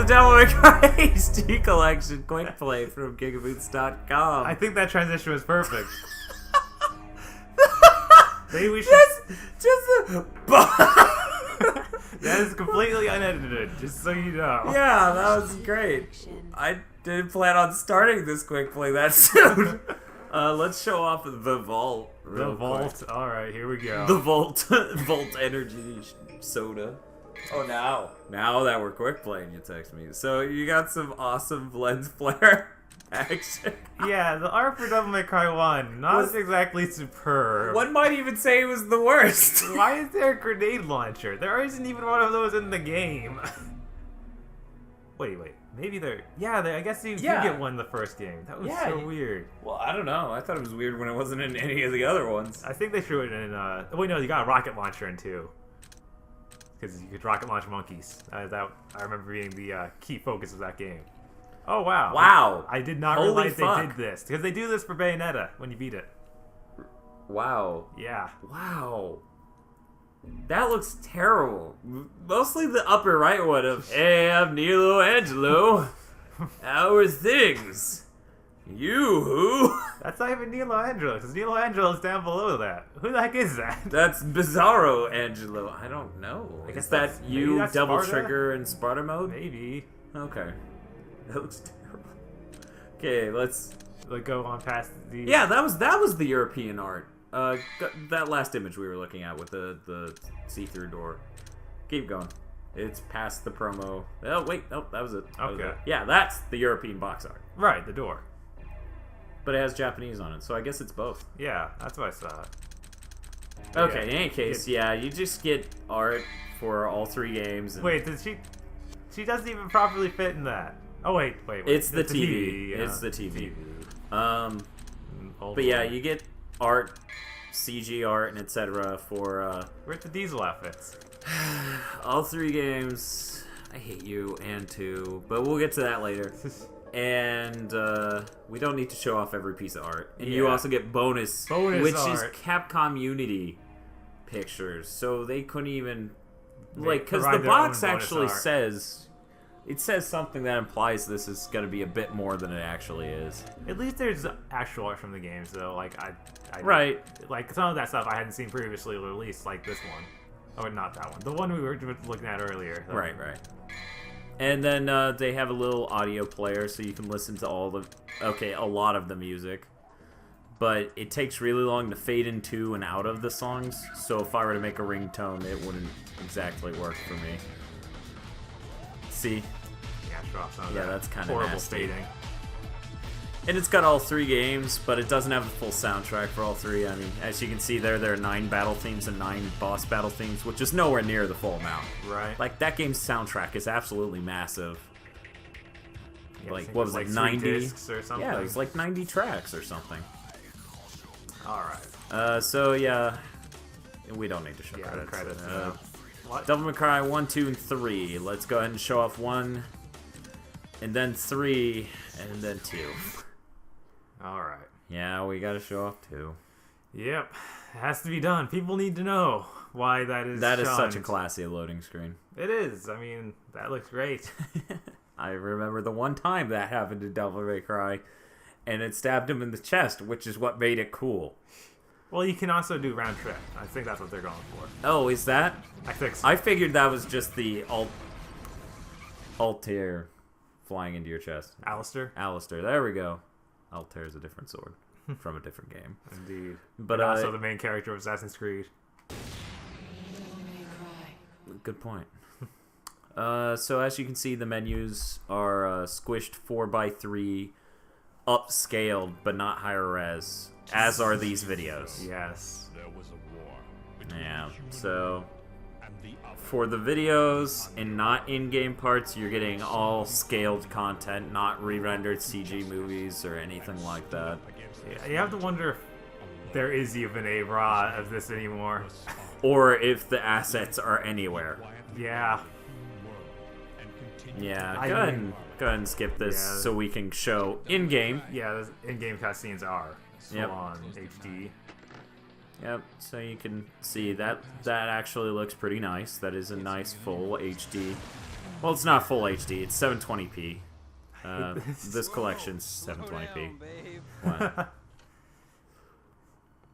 Devil May Cry HD Collection Quick Play from GigaBoots.com. I think that transition was perfect. Maybe we should... That is completely unedited, just so you know. Yeah, that was great. I didn't plan on starting this quick play that soon. Let's show off the vault. The vault. All right, here we go. The vault. Vault energy soda. Oh, now that we're quick playing, you text me. So you got some awesome lens flare action. Yeah, the art for Devil May Cry 1 not exactly superb. One might even say it was the worst. Why is there a grenade launcher? There isn't even one of those in the game. Wait. Maybe there... Yeah, I guess you did get one in the first game. That was so weird. Well, I don't know. I thought it was weird when it wasn't in any of the other ones. I think they threw it in... Wait, no, you got a rocket launcher in 2. Because you could rocket launch monkeys. I remember being the key focus of that game. Oh, wow. Wow. I did not realize they did this. Because they do this for Bayonetta when you beat it. Wow. Yeah. Wow. That looks terrible. Mostly the upper right one of, hey, I'm Nilo Angelo. How are things? You who? That's not even Nilo Angelo, because Nilo Angelo is down below that. Who the heck is that? That's Bizarro Angelo. I don't know. Is that you, Devil Sparta? Trigger in Sparta mode? Maybe. Okay. That looks terrible. Okay, let's go on past the... Yeah, that was the European art. That last image we were looking at with the see-through door. Keep going. It's past the promo. Oh, wait. Oh, that was it. Okay. Yeah, that's the European box art. Right, the door. But it has Japanese on it, so I guess it's both. Yeah, that's what I saw. Okay, in any case, yeah, you just get art for all 3 games. And wait, she doesn't even properly fit in that. Oh, wait. It's the TV. It's the TV. But yeah, you get art, CG art, and etc. for Where's the Diesel outfits? all 3 games. I hate you and 2, but we'll get to that later. And we don't need to show off every piece of art. And you also get bonus which art. is Capcom Unity pictures. So they couldn't even because the box actually says. It says something that implies this is going to be a bit more than it actually is. At least there's actual art from the games, though. Like right. Like some of that stuff I hadn't seen previously released, like this one. Oh, not that one. The one we were looking at earlier. Right. And then they have a little audio player, so you can listen to a lot of the music. But it takes really long to fade into and out of the songs. So if I were to make a ringtone, it wouldn't exactly work for me. See? Yeah, that's kind of horrible nasty. fading. And it's got all 3 games, but it doesn't have the full soundtrack for all 3. I mean, as you can see there are 9 battle themes and 9 boss battle themes, which is nowhere near the full amount. Right. Like, that game's soundtrack is absolutely massive. Yeah, like, what was it, 90? Discs or something? Yeah, it was like 90 tracks or something. Alright. So, yeah, we don't need to show credits. Devil May Cry 1, 2, and 3. Let's go ahead and show off 1, and then 3, and then 2. Alright. Yeah, we gotta show off 2. Yep. It has to be done. People need to know why that is That is shunned. such a classy loading screen. It is. I mean, that looks great. I remember the one time that happened to Devil May Cry, and it stabbed him in the chest, which is what made it cool. Well, you can also do round trip. I think that's what they're going for. Oh, is that? I think so. I figured that was just the Altair flying into your chest. Alistair? Alistair, there we go. Altair is a different sword from a different game. Indeed. But and also the main character of Assassin's Creed. Good point. So as you can see, the menus are squished 4x3, upscaled, but not higher res, as are these videos. Yes. Yeah, so for the videos and not in-game parts, you're getting all scaled content, not re-rendered CG movies or anything like that. Yeah, you have to wonder if there is even a raw of this anymore. Or if the assets are anywhere. Yeah. Yeah, go ahead and skip this so we can show in-game. Yeah, the in-game cutscenes are still on HD. Yep, so you can see that actually looks pretty nice. That is a nice full HD Well, it's not full HD. It's 720p. This collection's 720p. What?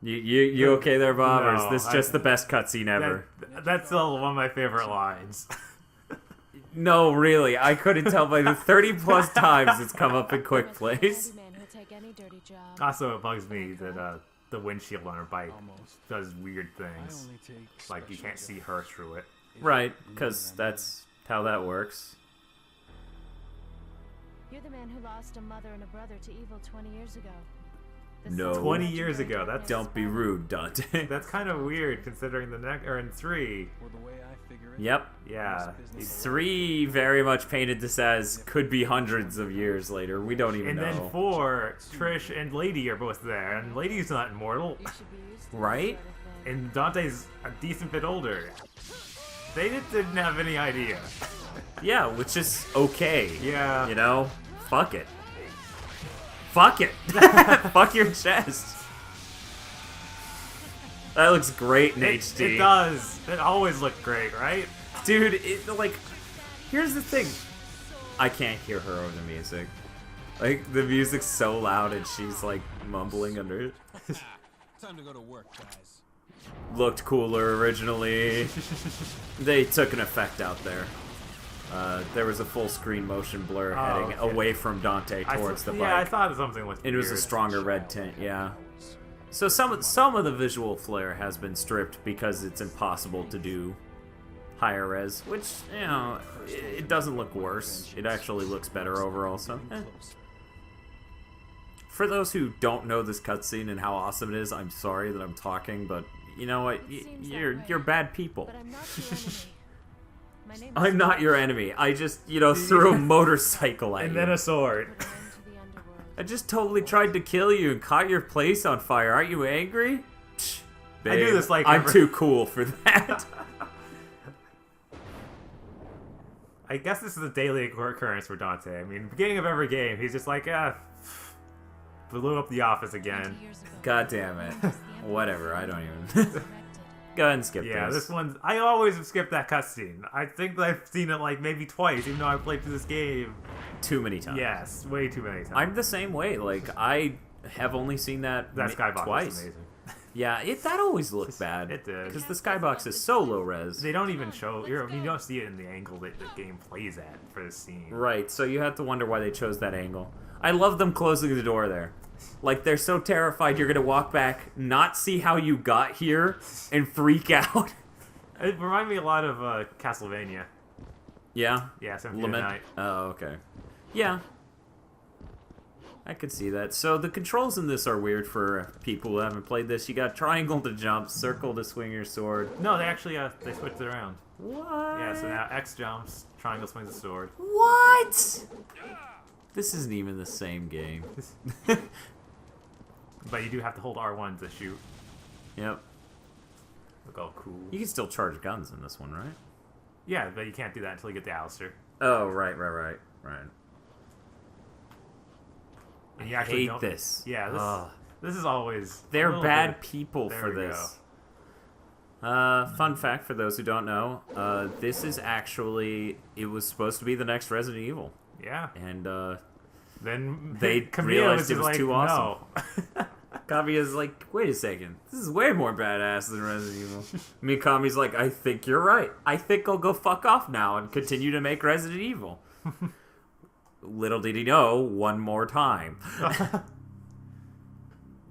You okay there, Bob? No, or is this just the best cutscene ever? That's still one of my favorite lines. No, really. I couldn't tell by the 30 plus times it's come up in quick plays. Also, it bugs me that the windshield on her bike does weird things. Like you can't see her through it. Right, because that's how that works. You're the man who lost a mother and a brother to evil 20 years ago. No. 20 years ago. That's Don't be rude, Dante. That's kind of weird considering the next or in 3. Yep. Yeah. 3 very much painted this as could be hundreds of years later. We don't even know. And then 4, Trish and Lady are both there, and Lady's not immortal. Right? And Dante's a decent bit older. They didn't have any idea. Yeah, which is okay. Yeah. You know? Fuck it. Fuck it. Fuck your chest. That looks great in HD. It does. It always looked great, right? Dude, like, here's the thing. I can't hear her over the music. Like, the music's so loud and she's, like, mumbling under it. Time to go to work, guys. Looked cooler originally. They took an effect out there. There was a full screen motion blur heading away from Dante towards the bike. Yeah, I thought something looked weird. It was a stronger red tint, yeah. So some of the visual flair has been stripped because it's impossible to do higher res, which, you know, it doesn't look worse. It actually looks better overall, so For those who don't know this cutscene and how awesome it is, I'm sorry that I'm talking, but you know what? You're bad people. I'm not your enemy. I just, you know, threw a motorcycle at you. And then a sword. I just totally tried to kill you and caught your place on fire. Aren't you angry? Psh, babe, I do this like I'm too cool for that. I guess this is a daily occurrence for Dante. I mean, beginning of every game, he's just like, blew up the office again. God damn it. Whatever, I don't even... Go ahead and skip this. Yeah, this one's... I always have skipped that cutscene. I think that I've seen it like maybe twice, even though I've played through this game. Too many times. Yes, way too many times. I'm the same way. Like, I have only seen that skybox twice. is amazing. Yeah, that always looked bad. It did. Because the skybox is so low res. They don't even show... you don't see it in the angle that the game plays at for this scene. Right, so you have to wonder why they chose that angle. I love them closing the door there. Like, they're so terrified you're gonna walk back, not see how you got here, and freak out. It reminded me a lot of Castlevania. Yeah? Yeah, Symphony of the Night. Oh, okay. Yeah. I could see that. So the controls in this are weird for people who haven't played this. You got triangle to jump, circle to swing your sword. No, they actually they switched it around. What? Yeah, so now X jumps, triangle swings the sword. What? This isn't even the same game. But you do have to hold R1 to shoot. Yep. Look all cool. You can still charge guns in this one, right? Yeah, but you can't do that until you get the Alistair. Oh, right. And you I actually hate this. Yeah, this is always... They're bad people for this. Fun fact for those who don't know, this is actually... It was supposed to be the next Resident Evil. Yeah. And, then they realized it was too awesome. No. Kamiya's like, wait a second, this is way more badass than Resident Evil. Mikami's like, I think you're right. I think I'll go fuck off now and continue to make Resident Evil. Little did he know, one more time.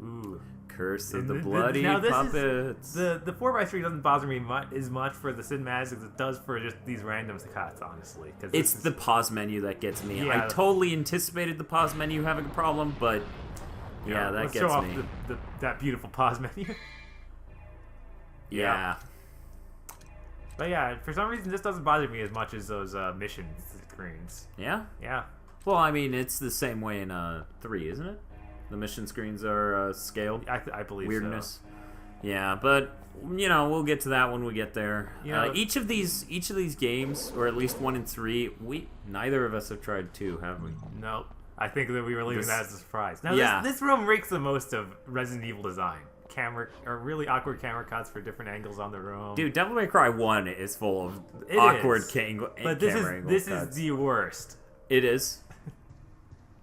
Ooh. Curse of the bloody puppets. The 4x3 doesn't bother me as much for the cinematics as it does for just these random cuts, honestly. It's the pause menu that gets me. Yeah. I totally anticipated the pause menu having a problem, but yeah, that let's gets show off me. that beautiful pause menu. Yeah. But yeah, for some reason this doesn't bother me as much as those mission screens. Yeah? Yeah. Well, I mean, it's the same way in 3, isn't it? The mission screens are scaled. I believe weirdness. so. Yeah, but you know, we'll get to that when we get there. Yeah. Each of these games, or at least 1 and 3, neither of us have tried 2, have we? No. I think that we were leaving that as a surprise. Now, Yeah. this room reeks the most of Resident Evil design. really awkward camera cuts for different angles on the room. Dude, Devil May Cry 1 is full of It awkward is. camera But this is the worst. It is.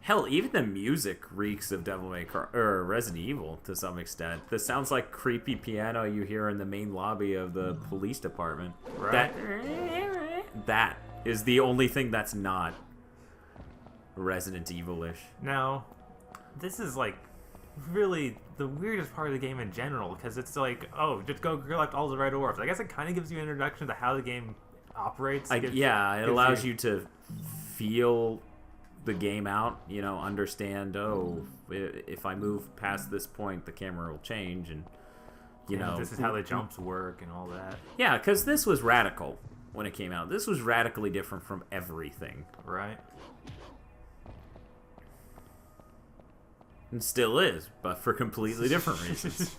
Hell, even the music reeks of Devil May Cry or Resident Evil to some extent. This sounds like creepy piano you hear in the main lobby of the police department. Right. That is the only thing that's not Resident Evil-ish. Now, this is like really the weirdest part of the game in general, because it's like, oh, just go collect all the red orbs. I guess it kind of gives you an introduction to how the game operates. It allows you to feel the game out, you know, understand, oh, if I move past this point, the camera will change, and, you know. This is how the jumps work and all that. Yeah, because this was radical when it came out. This was radically different from everything. Right. And still is, but for completely different reasons.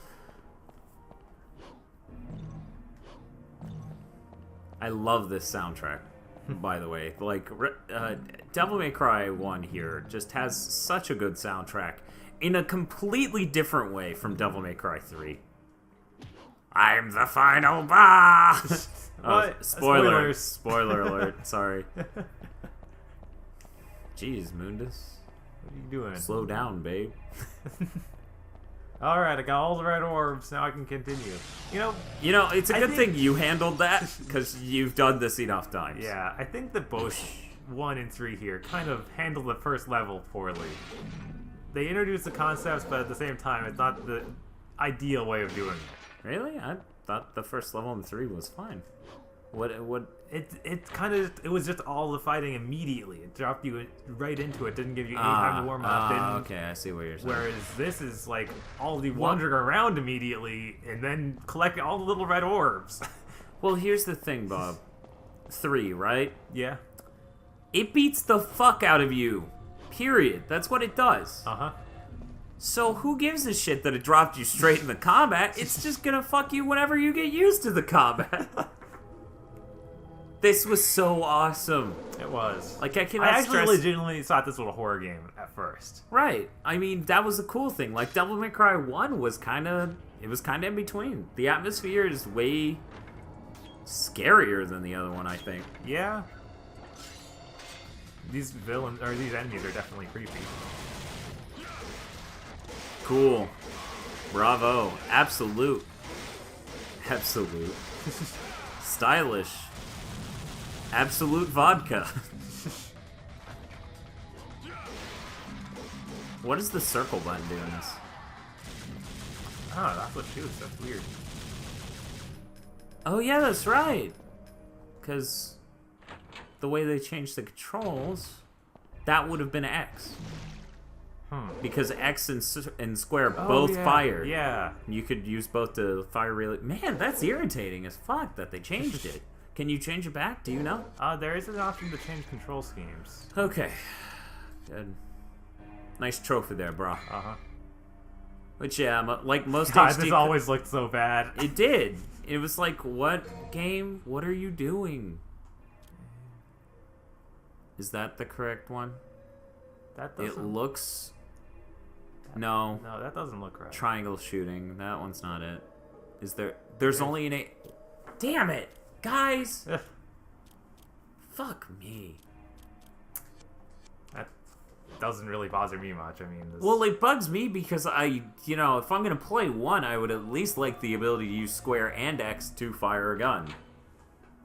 I love this soundtrack, by the way. Like, Devil May Cry 1 here just has such a good soundtrack in a completely different way from Devil May Cry 3. I'm the final boss! What? Spoilers. Spoiler alert, sorry. Jeez, Mundus. What are you doing? Slow down, babe. Alright, I got all the red orbs, now I can continue. You know, it's a good thing you handled that, because you've done this enough times. Yeah, I think that both 1 and 3 here kind of handled the first level poorly. They introduced the concepts, but at the same time, it's not the ideal way of doing it. Really? I thought the first level in 3 was fine. What? It was just all the fighting immediately. It dropped you right into it. Didn't give you any time to warm up. Okay, I see what you're saying. Whereas this is like all the wandering around immediately and then collecting all the little red orbs. Well, here's the thing, Bob. 3, right? Yeah. It beats the fuck out of you. Period. That's what it does. Uh-huh. So who gives a shit that it dropped you straight in the combat? It's just gonna fuck you whenever you get used to the combat. This was so awesome. It was. Like, I actually legitimately thought this was a horror game at first. Right. I mean, that was the cool thing. Like, Devil May Cry 1 was kind of in between. The atmosphere is way scarier than the other one, I think. Yeah. These villains, or these enemies are definitely creepy. Cool. Bravo. Absolute. Stylish. Absolute vodka. What does the circle button do in this? Oh, that's what shoots. That's weird. Oh yeah, that's right. Because the way they changed the controls, that would have been X. Because X and square both fire. Yeah. You could use both to fire really. Man, that's irritating as fuck that they changed it. Can you change it back? Do you know? There is an option to change control schemes. Okay. Good. Nice trophy there, bro. Uh-huh. Which, yeah, like most God, HD... this always looked so bad. It did. It was like, what game? What are you doing? Is that the correct one? That doesn't... It looks... No. No, that doesn't look right. Triangle shooting. That one's not it. Is there... There's only an 8... Damn it! Guys! Fuck me. That doesn't really bother me much. I mean... Well, it bugs me because if I'm going to play 1, I would at least like the ability to use square and X to fire a gun.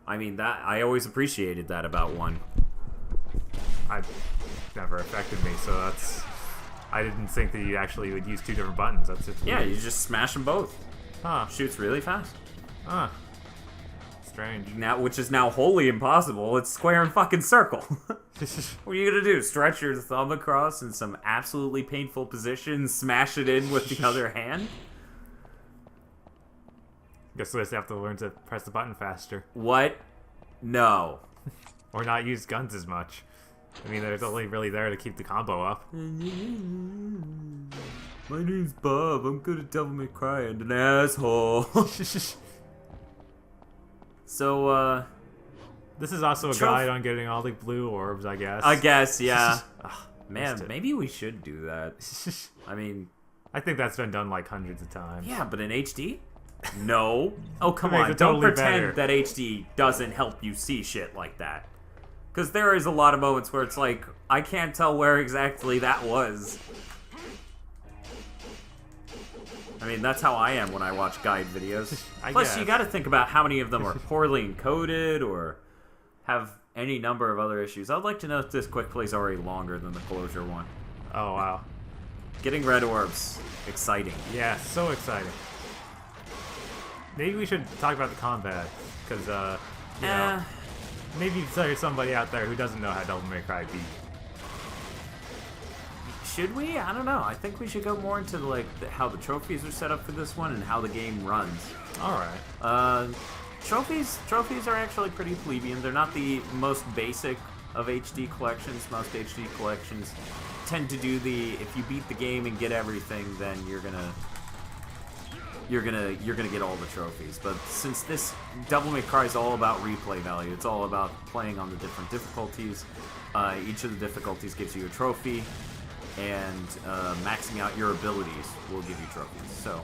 I mean, I always appreciated that about 1. Never affected me, so that's... I didn't think that you actually would use 2 different buttons. That's just weird. Yeah, you just smash them both. Huh. Shoots really fast. Huh. Strange. Which is now wholly impossible. It's square and fucking circle. What are you gonna do? Stretch your thumb across in some absolutely painful position, smash it in with the other hand? Guess we'll just have to learn to press the button faster. What? No. Or not use guns as much. I mean, there's only really there to keep the combo up. My name's Bob. I'm good at Devil May Cry and an asshole. So, this is also a guide on getting all the blue orbs, I guess. I guess, yeah. Man, Missed it. maybe we should do that. I mean, I think that's been done like hundreds of times. Yeah, but in HD? No. Oh, come Makes on. it Don't totally pretend better. that HD doesn't help you see shit like that. Because there is a lot of moments where it's like, I can't tell where exactly that was. I mean, that's how I am when I watch guide videos. Plus, guess. you gotta think about how many of them are poorly encoded or have any number of other issues. I'd like to know if this quick play is already longer than the closure one. Oh, wow. Getting red orbs. Exciting. Yeah, so exciting. Maybe we should talk about the combat, because, you know, maybe there's somebody out there who doesn't know how Devil May Cry beat. Should we? I don't know. I think we should go more into like how the trophies are set up for this one and how the game runs. All right. Trophies are actually pretty plebeian. They're not the most basic of HD collections. Most HD collections tend to do the if you beat the game and get everything, then you're gonna get all the trophies. But since this Devil May Cry is all about replay value, it's all about playing on the different difficulties. Each of the difficulties gives you a trophy, and maxing out your abilities will give you trophies. So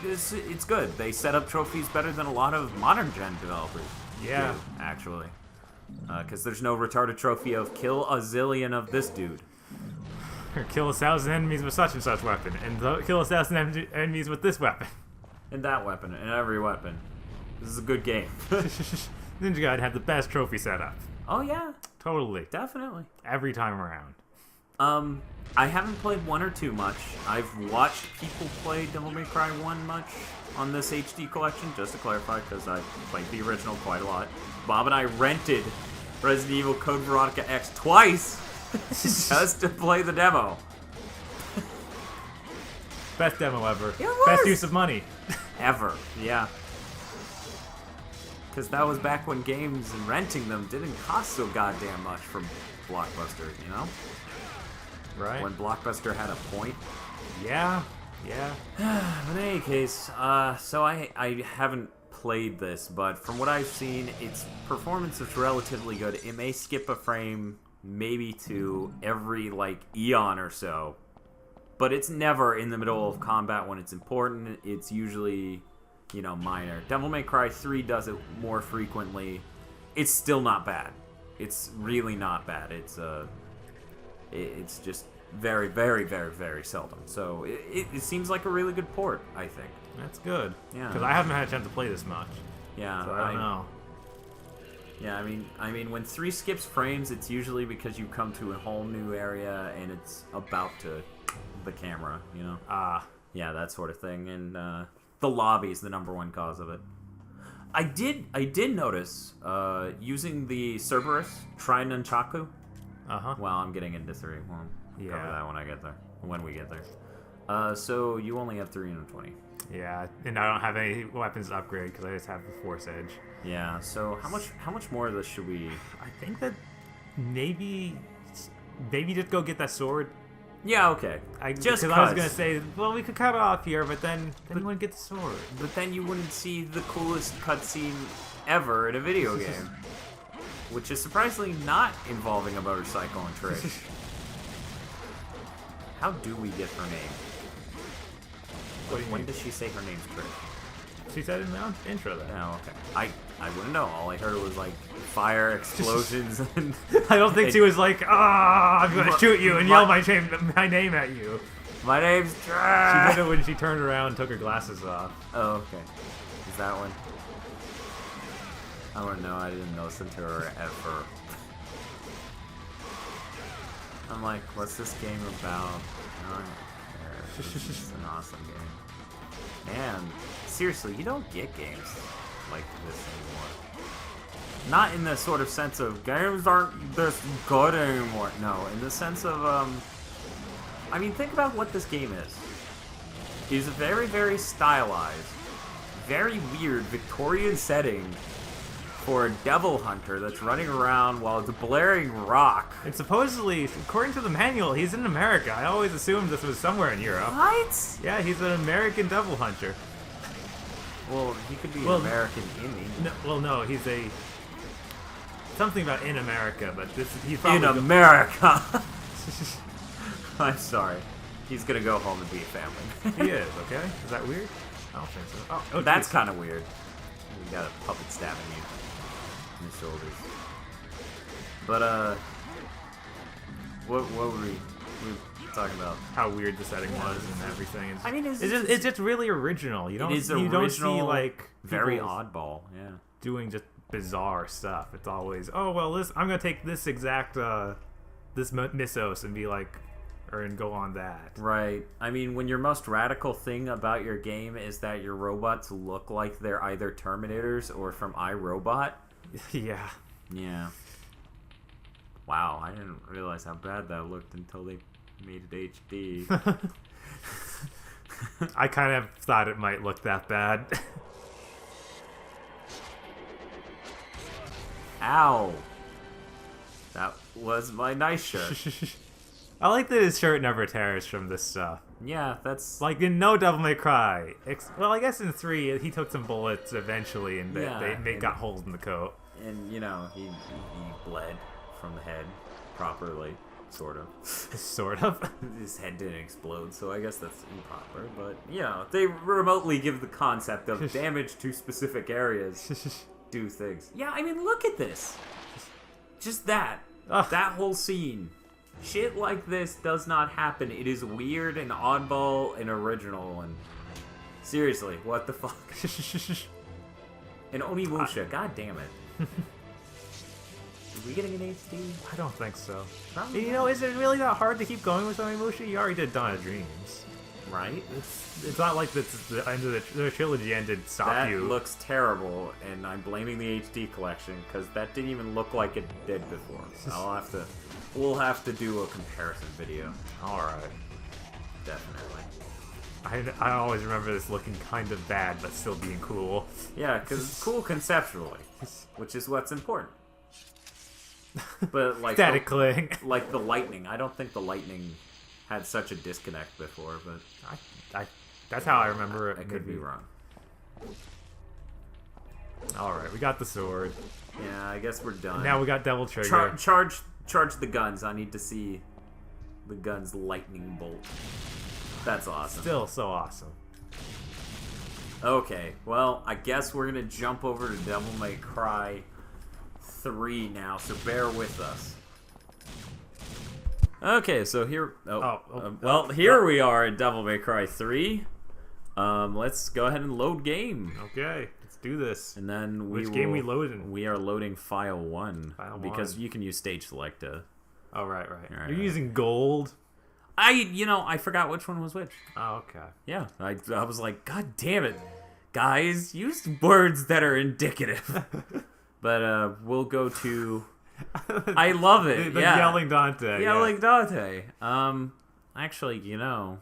it's good. They set up trophies better than a lot of modern gen developers. Yeah. do, actually, because there's no retarded trophy of kill a zillion of this dude. Or kill 1,000 enemies with such and such weapon, and kill 1,000 enemies with this weapon. And that weapon, and every weapon. This is a good game. Ninja Gaiden had the best trophy setup. Oh yeah, Totally. definitely. Every time around. I haven't played 1 or 2 much. I've watched people play Devil May Cry 1 much on this HD collection, just to clarify, because I played the original quite a lot. Bob and I rented Resident Evil Code Veronica X twice just to play the demo. Best demo ever. It was. Best use of money. Ever, yeah. Because that was back when games and renting them didn't cost so goddamn much from Blockbuster, you know? Right? When Blockbuster had a point. Yeah. Yeah. But in any case, so I haven't played this, but from what I've seen, its performance is relatively good. It may skip a frame, maybe 2, every, like, eon or so. But it's never in the middle of combat when it's important. It's usually, you know, minor. Devil May Cry 3 does it more frequently. It's still not bad. It's really not bad. It's just very, very, very, very seldom. So it seems like a really good port, I think. That's good. Yeah. Because I haven't had a chance to play this much. Yeah, So I don't know. Yeah, I mean, when 3 skips frames, it's usually because you come to a whole new area and it's about to the camera, you know? Yeah, that sort of thing. And the lobby is the #1 cause of it. I did notice using the Cerberus Try Nunchaku. Well, I'm getting into 3. We'll cover that when I get there. When we get there. So you only have 320. Yeah, and I don't have any weapons to upgrade because I just have the Force Edge. Yeah. So how much more of this should we? I think that maybe just go get that sword. Yeah. Okay. Because I was gonna say, well, we could cut it off here, but then you wouldn't get the sword. But then you wouldn't see the coolest cutscene ever in a video game, which is surprisingly not involving a motorcycle and Trish. How do we get her name? What do you When mean? does she say her name's Trish? She said it in the intro then. Oh, okay. I wouldn't know. All I heard was like fire, explosions, and I don't think she was like, I'm gonna shoot you and yell my name at you. my name's She Trish. did it when she turned around and took her glasses off. Oh, okay. Is that one? I don't know. I didn't listen to her ever. I'm like, what's this game about? I don't care. This is an awesome game. And seriously, you don't get games like this anymore. Not in the sort of sense of games aren't this good anymore. No, in the sense of I mean, think about what this game is. It's a very, very stylized, very weird Victorian setting for a devil hunter that's running around while it's a blaring rock. And supposedly, according to the manual, he's in America. I always assumed this was somewhere in Europe. What? Yeah, he's an American devil hunter. Well, he could be an Well, American Indian. No, he's a something about in America, but he's In probably America. I'm sorry. He's gonna go home and be a family. He is, okay? Is that weird? I don't think so. Oh, That's geez. kind of weird. You got a puppet stabbing you in the shoulders. But, what were we talking about? How weird the setting was and everything. I mean, It's just really original. You don't, it is you original, don't see, like, very people oddball, yeah. doing just bizarre stuff. It's always, oh, well, I'm going to take this exact, this mythos and be like, and go on that. Right. I mean, when your most radical thing about your game is that your robots look like they're either Terminators or from iRobot. Yeah. Yeah. Wow, I didn't realize how bad that looked until they made it HD. I kind of thought it might look that bad. Ow. That was my nice shirt. I like that his shirt never tears from this stuff. Yeah, that's... Like in no Devil May Cry. Well, I guess in 3 he took some bullets eventually, and they got holes in the coat. And, you know, he bled from the head properly, sort of. Sort of. His head didn't explode, so I guess that's improper. But, you know, they remotely give the concept of damage to specific areas do things. Yeah, I mean, look at this. Just that. That whole scene. Shit like this does not happen. It is weird and oddball and original and... Seriously, what the fuck? And Onimusha, god damn it. Are we getting an HD? I don't think so. Probably You know, is it really that hard to keep going with Onimusha? You already did Dawn of Dreams. Right? It's not like the end of the trilogy ended stop That you. looks terrible, and I'm blaming the HD collection, because that didn't even look like it did before. We'll have to do a comparison video. Alright. Definitely. I always remember this looking kind of bad, but still being cool. Yeah, because it's cool conceptually, which is what's important. But like Static cling. like the lightning, I don't think the lightning had such a disconnect before, but That's how I remember it. I could be wrong. Alright, we got the sword. Yeah, I guess we're done. Now we got Devil Trigger. Charge the guns. I need to see the guns lightning bolt. That's awesome. Still so awesome. Okay, well, I guess we're gonna jump over to Devil May Cry 3 now, so bear with us. Okay, so here... here we are in Devil May Cry 3. Let's go ahead and load game. Okay, let's do this. And then Which game we loading? We are loading File 1. File because 1. you can use Stage Select to... Oh, right. Right, You're using gold? I forgot which one was which. Oh, okay. Yeah, I was like, God damn it. Guys, use words that are indicative. But, we'll go to... I love it, the yeah. Yelling Dante. Yelling Dante. Actually, you know,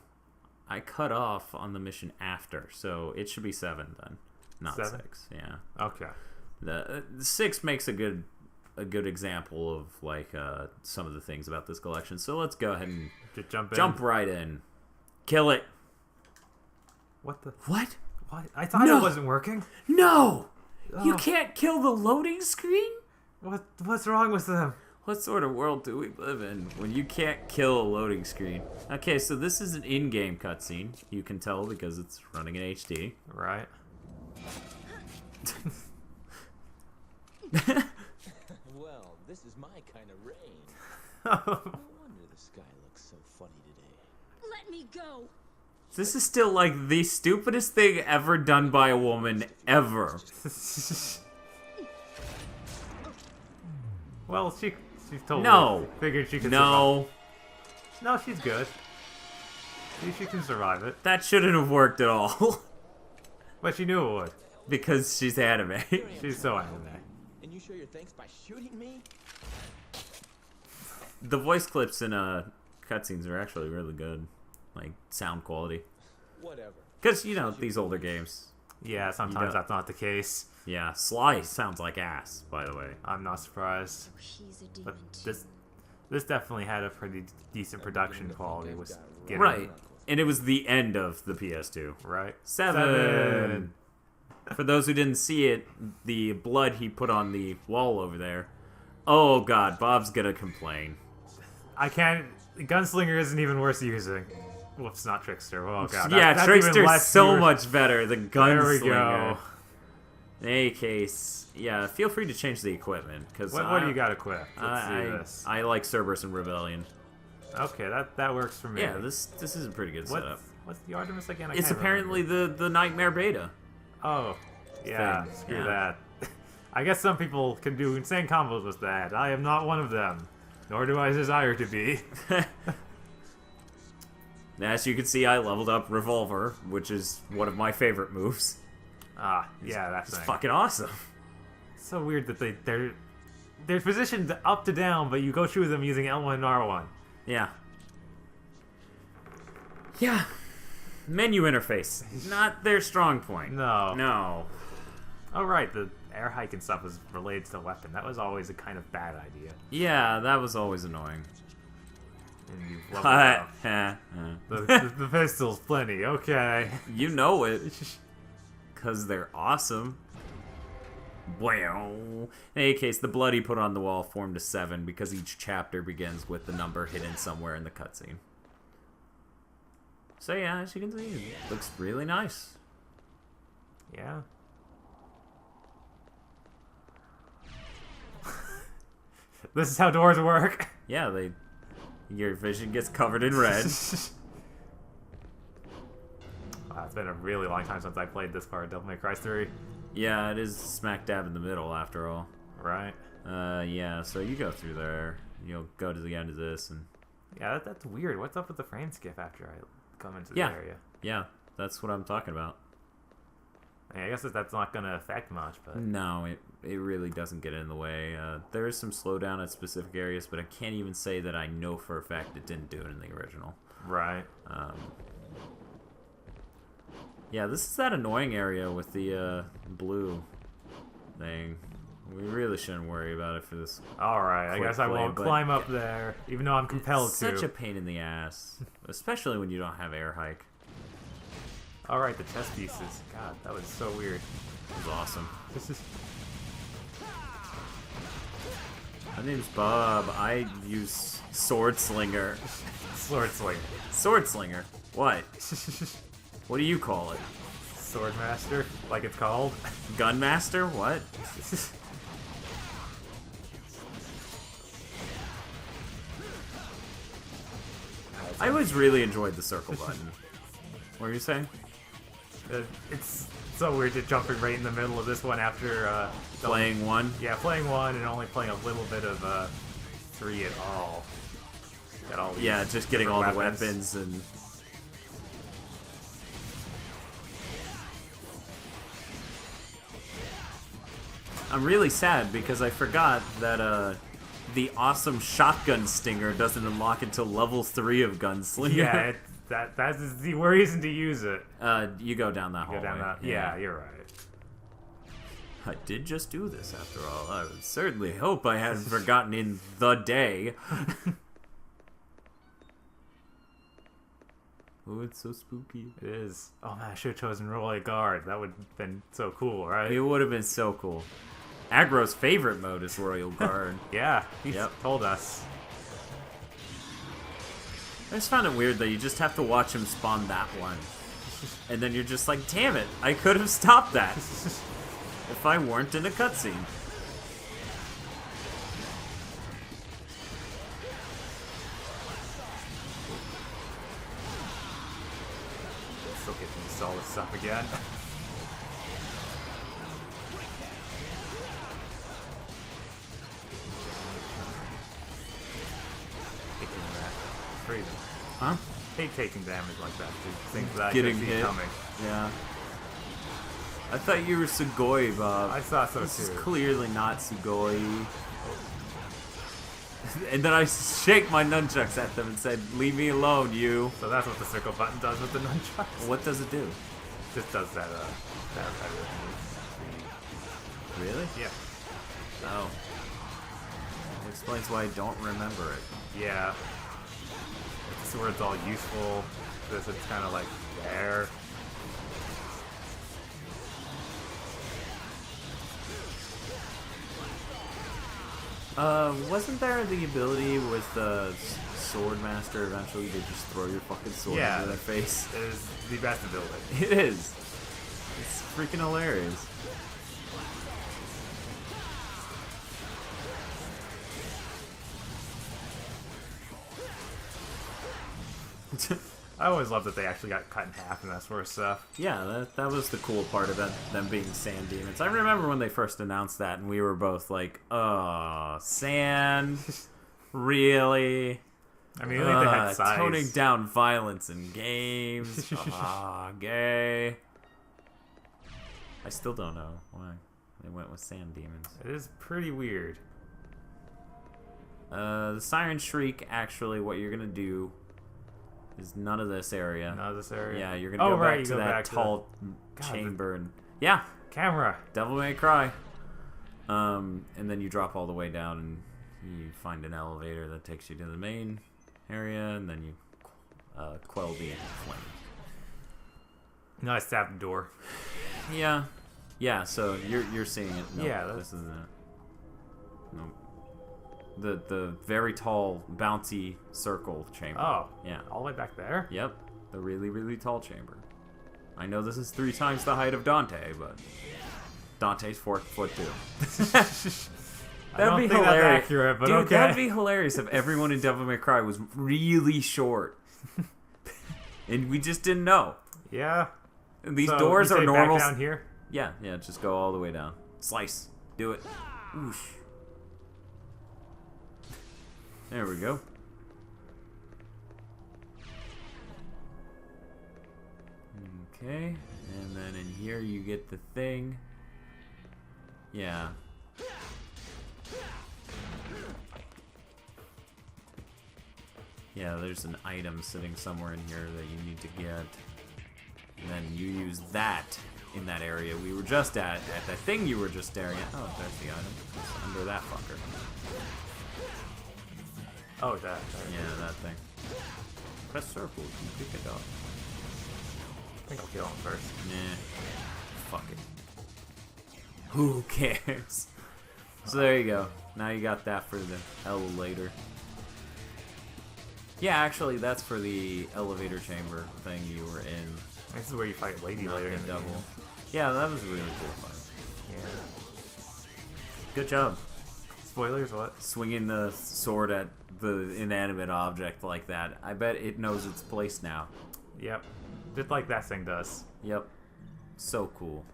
I cut off on the mission after, so it should be 7 then, not 7? 6. Yeah. Okay. The 6 makes a good example of like some of the things about this collection. So let's go ahead and just jump right in. Kill it. What the? What? What? I thought it wasn't working. No. You Oh. can't kill the loading screen? What's wrong with them? What sort of world do we live in when you can't kill a loading screen? Okay, so this is an in-game cutscene. You can tell because it's running in HD. Right. Well, this is my kind of rain. Oh. No wonder the sky looks so funny today. Let me go. This is still like the stupidest thing ever done by a woman ever. Well, she's totally figured she could No. survive. No, she's good. She can survive it. That shouldn't have worked at all. But she knew it would. Because she's anime. She's so anime. And you show your thanks by shooting me? The voice clips in cutscenes are actually really good. Like, sound quality. Whatever. Because, you know, these older games. Yeah, sometimes that's not the case. Yeah, Sly sounds like ass, by the way. I'm not surprised. He's a demon. But this definitely had a pretty decent production quality. Was getting, Right. And it was the end of the PS2. Right. 7. For those who didn't see it, the blood he put on the wall over there. Oh god, Bob's gonna complain. I can't. Gunslinger isn't even worth using. Whoops, not Trickster. Oh god. Yeah, that's even Trickster's less so weird. much better than There we Gunslinger. go. In any case, yeah, feel free to change the equipment because What do you got equipped? Let's see this. I like Cerberus and Rebellion. Okay, that works for me. Yeah, this is a pretty good setup. What's the Artemis again? I It's can't apparently remember. the Nightmare Beta. Oh, yeah. thing, Screw yeah. that. I guess some people can do insane combos with that. I am not one of them, nor do I desire to be. As you can see, I leveled up Revolver, which is one of my favorite moves. Ah, yeah, that's It's fucking awesome. It's so weird that they're positioned up to down, but you go through them using L1 and R1. Yeah. Yeah. Menu interface. Not their strong point. No. No. Oh right, the air hike and stuff was related to the weapon. That was always a kind of bad idea. Yeah, that was always annoying. And you leveled up. you The pistol's plenty. Okay. know it. Because they're awesome. Wow. In any case, the blood he put on the wall formed a 7 because each chapter begins with the number hidden somewhere in the cutscene. So yeah, as you can see, it looks really nice. Yeah. This is how doors work. Yeah, your vision gets covered in red. Wow, it's been a really long time since I played this part of Devil May Cry 3. Yeah, it is smack dab in the middle after all. Right. Yeah, so you go through there. You'll go to the end of this and... Yeah, that's weird. What's up with the frame skip after I come into the Yeah. area? Yeah, that's what I'm talking about. I guess that's not going to affect much, but... No, it really doesn't get in the way. There is some slowdown at specific areas, but I can't even say that I know for a fact it didn't do it in the original. Right. Yeah, this is that annoying area with the blue thing. We really shouldn't worry about it for this. Alright, I quick guess I play, won't but climb up there, even though I'm compelled It's to. such a pain in the ass, especially when you don't have air hike. Alright, the chess pieces. God, that was so weird. It was awesome. This is... My name's Bob. I use Sword Slinger. Sword Slinger. Sword Slinger? What? What do you call it? Swordmaster, like it's called. Gunmaster? What? I always really enjoyed the circle button. What were you saying? It's so weird to jumping right in the middle of this one after Playing one? Yeah, playing one and only playing a little bit of 3 at all. Got all these Yeah, just getting all different the weapons and... I'm really sad because I forgot that the awesome shotgun stinger doesn't unlock until level 3 of Gunslinger. Yeah, that is the reason to use it. You go down that Go hallway. down that. Yeah, you're right. I did just do this after all. I would certainly hope I hadn't forgotten in the day. Oh, it's so spooky. It is. Oh man, I should have chosen Royal Guard. That would have been so cool, right? It would have been so cool. Aggro's favorite mode is Royal Guard. Yeah, he Yep. told us. I just found it weird that you just have to watch him spawn that one. And then you're just like, damn it, I could have stopped that. If I weren't in a cutscene. Still getting used to all this stuff again. Taking that. Crazy. Huh? Hate taking damage like that. Dude. Things that I Getting could see hit. coming. Yeah. I thought you were Sugoi, Bob. I thought so This is too. clearly not Sugoi. And then I shake my nunchucks at them and said, leave me alone, you. So that's what the circle button does with the nunchucks. What does it do? Just does that move. Really? Yeah. Oh. It explains why I don't remember it. Yeah. This where it's all useful. This it's kind of like there. Wasn't there the ability with the sword master, eventually they just throw your fucking sword into their face. It is the best ability. It is. It's freaking hilarious. I always love that they actually got cut in half and that sort of stuff. Yeah, that was the cool part about them being sand demons. I remember when they first announced that, and we were both like, "Oh, sand, really?" I mean, I think they had size. Toning down violence in games. Gay. I still don't know why they went with sand demons. It is pretty weird. The Siren Shriek, actually, what you're gonna do is none of this area. None of this area? Yeah, you're gonna go back to that back tall chamber and... Yeah! Camera! Devil May Cry. And then you drop all the way down and you find an elevator that takes you to the main area, and then you quell the flame. No, I stabbed the door. Yeah. Yeah, so you're seeing it. Nope, yeah, this isn't it. Nope. The very tall, bouncy circle chamber. Oh. Yeah. All the way back there? Yep. The really, really tall chamber. I know this is 3 times the height of Dante, but Dante's 4'2". That'd be hilarious. That's accurate, but dude, okay. that'd be hilarious if everyone in Devil May Cry was really short. And we just didn't know. Yeah. And these So, doors you are say normal. Back down here? Yeah, just go all the way down. Slice. Do it. Oosh. There we go. Okay, and then in here you get the thing. Yeah. Yeah, there's an item sitting somewhere in here that you need to get. And then you use that in that area we were just at the thing you were just staring at. Oh, there's the item. It's under that fucker. Oh, that. Yeah, that thing. Press circle to pick it up. I think I'll kill him first. Nah. Fuck it. Who cares? So there you go. Now you got that for the elevator. Yeah, actually, that's for the elevator chamber thing you were in. This is where you fight Lady Not later the in the double. game. Yeah, that was a really cool fight. Yeah. Good job. Spoilers, what? Swinging the sword at the inanimate object like that. I bet it knows its place now. Yep. Just like that thing does. Yep. So cool.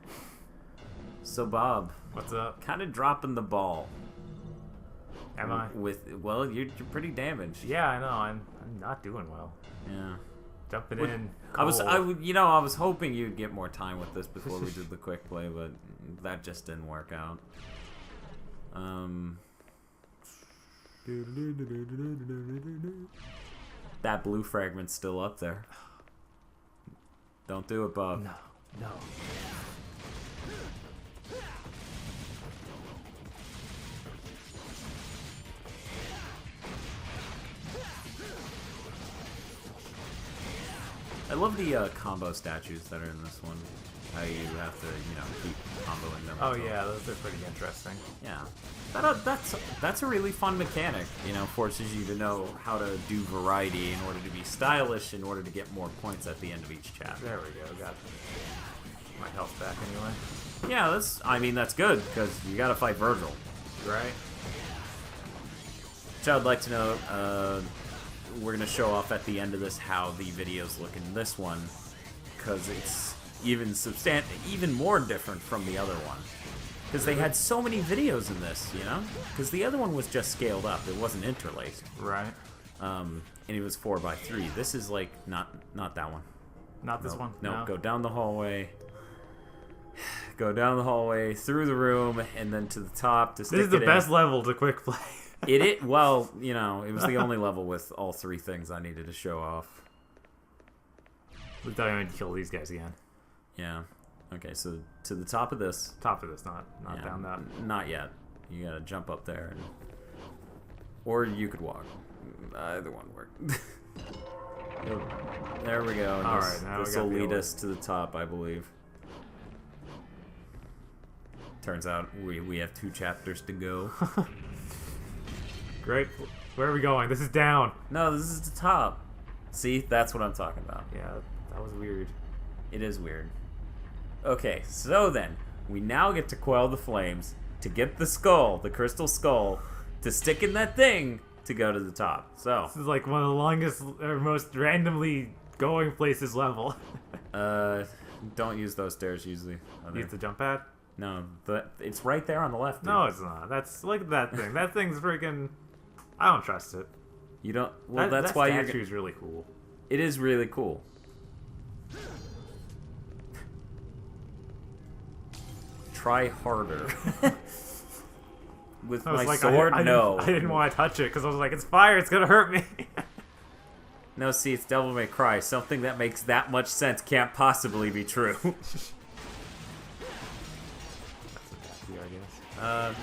So, Bob. What's up? Kind of dropping the ball. Am I? Well, you're pretty damaged. Yeah, I know. I'm not doing well. Yeah. Jumping in. I was hoping you'd get more time with this before we did the quick play, but that just didn't work out. That blue fragment's still up there. Don't do it, Bob. No. I love the combo statues that are in this one. How you have to, keep comboing them. Oh yeah, those are pretty interesting. Yeah. That's a really fun mechanic. Forces you to know how to do variety in order to be stylish, in order to get more points at the end of each chapter. There we go. Got my health back anyway. Yeah, that's good, because you gotta fight Virgil. Right. Which I'd like to know, we're gonna show off at the end of this how the videos look in this one, because it's even more different from the other one. Because they had so many videos in this, Because the other one was just scaled up; it wasn't interlaced. Right. And it was 4x3. This is like not that one. Not this one. No, No. go down the hallway. Go down the hallway, through the room, and then to the top to stick This is the it best in. level to quick play. Well, it was the only level with all 3 things I needed to show off. We thought I would kill these guys again. Yeah. Okay, so to the top of this. Top of this, not Yeah, down that. Not yet. You gotta jump up there. Or you could walk. Either one worked. There we go. All right, now this we will got the lead old- us to the top, I believe. Turns out we have 2 chapters to go. Great. Where are we going? This is down. No, this is the top. See, that's what I'm talking about. Yeah, that was weird. It is weird. Okay, so then, we now get to quell the flames to get the skull, the crystal skull, to stick in that thing to go to the top. So, This is like one of the longest or most randomly going places level. don't use those stairs usually. Use the jump pad? No, it's right there on the left. Dude. No, it's not. Look at that thing. That thing's freaking. I don't trust it. You don't. Well, that's why you're. That statue's really cool. It is really cool. Try harder. With I was my like, sword, I no. didn't want to touch it because I was like, it's fire. It's gonna hurt me. No, see, it's Devil May Cry. Something that makes that much sense can't possibly be true.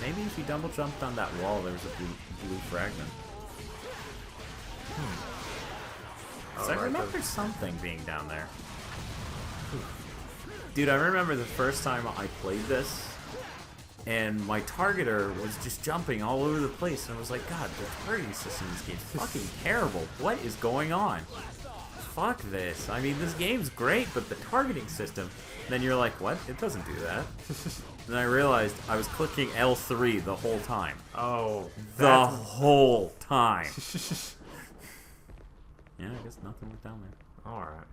Maybe if you double jumped on that wall, there was a blue fragment. So I remember something being down there. Dude, I remember the first time I played this, and my targeter was just jumping all over the place, and I was like, God, the targeting system in this game is fucking terrible. What is going on? Fuck this. I mean, this game's great, but the targeting system... Then you're like, what? It doesn't do that. Then I realized I was clicking L3 the whole time. Oh. The whole time. Yeah, I guess nothing was down there. Alright.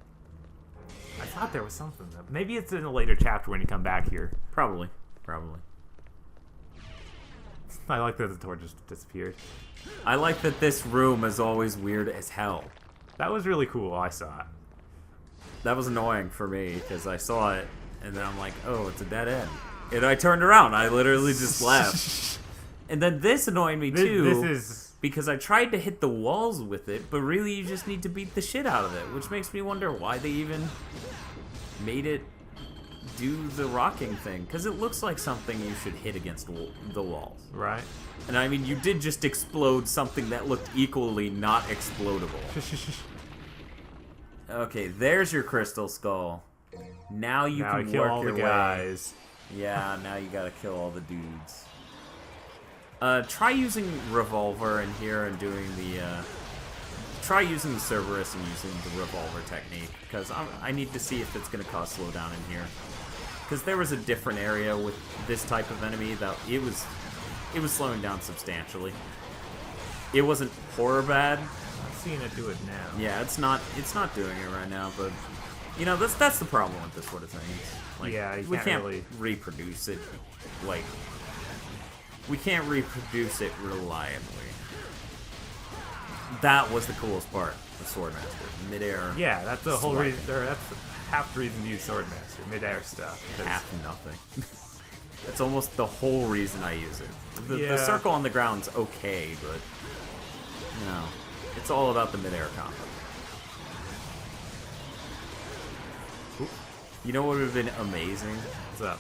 I thought there was something though. Maybe it's in a later chapter when you come back here. Probably. I like that the door just disappeared. I like that this room is always weird as hell. That was really cool. I saw it. That was annoying for me because I saw it and then I'm like, oh, it's a dead end. And I turned around. I literally just left. And then this annoyed me too. This is... Because I tried to hit the walls with it, but really you just need to beat the shit out of it, which makes me wonder why they even made it do the rocking thing. Because it looks like something you should hit against the walls. Right. And I mean, you did just explode something that looked equally not explodable. Okay, there's your crystal skull. Now you can kill work all your the guys. way. Yeah, now you gotta kill all the dudes. Try using revolver in here and doing the, try using the Cerberus and using the revolver technique, because I need to see if it's gonna cause slowdown in here. Because there was a different area with this type of enemy that it was slowing down substantially. It wasn't horror bad. I'm seeing it do it now. Yeah, it's not doing it right now, but you know that's the problem with this sort of thing. Like, Yeah, you we can't can't really- reproduce it. Like, we can't reproduce it reliably. That was the coolest part of Swordmaster. Midair. Yeah, that's the whole swiping. reason. Or that's half the reason to use Swordmaster. Midair stuff. Half nothing. That's almost the whole reason I use it. The Yeah. circle on the ground's okay, but you know, it's all about the midair combo. You know what would have been amazing? What's up?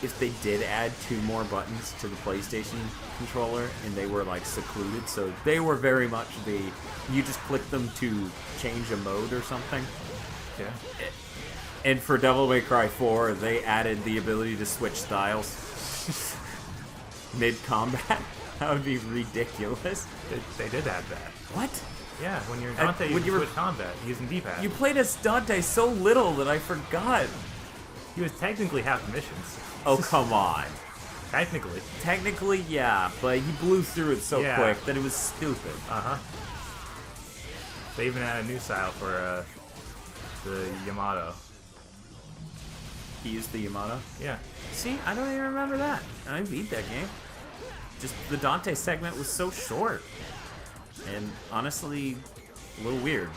If they did add 2 more buttons to the PlayStation controller and they were like secluded, so they were very much you just click them to change a mode or something. Yeah. And for Devil May Cry 4, they added the ability to switch styles mid-combat. That would be ridiculous. They did add that. What? Yeah, when you're in Dante, when you you can were- switch combat using D-pad. You played as Dante so little that I forgot. He was technically half the missions. Oh, come on. Technically. Technically, yeah, but he blew through it so Yeah. quick that it was stupid. Uh-huh. They even had a new style for the Yamato. He used the Yamato. Yeah. See, I don't even remember that. I beat that game. Just the Dante segment was so short. And honestly, a little weird.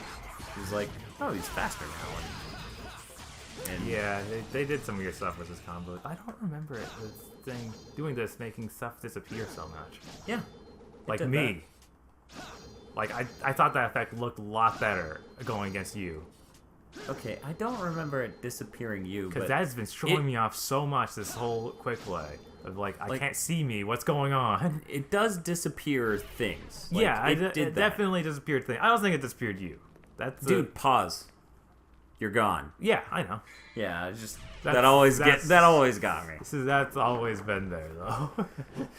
He was like, oh, he's faster now. And Yeah, they did some weird stuff with this combo. I don't remember it. The thing doing this, making stuff disappear so much. yeah. it Like did me. Like, I thought that effect looked a lot better going against you. that. Okay, I don't remember it disappearing you, Because but that has been throwing me off so much this whole quick play. Of like, I Like- can't see me. What's going on? it does disappear things. Like, Yeah, it did it that. definitely disappeared thing. I don't think it disappeared you. That's Dude, pause. You're gone. yeah, I know. Yeah, it's just That's- that always that's- got me. That's always been there though.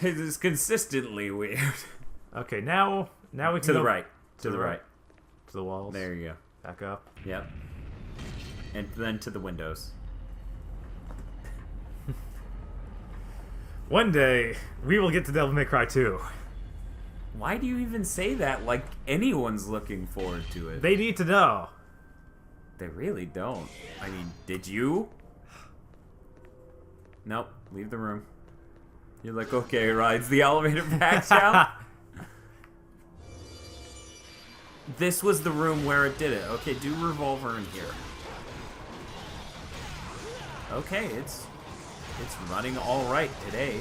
It is consistently weird. Okay, now Now we can To the go right. To the right. to the walls. There you go. Back up. Yep. And then to the windows. One day we will get to Devil May Cry 2. Why do you even say that like anyone's looking forward to it? They need to know. They really don't. I mean, did you? Nope. Leave the room. You're like, okay, rides the elevator back down. This was the room where it did it. Okay, do revolver in here. Okay, it's running all right today.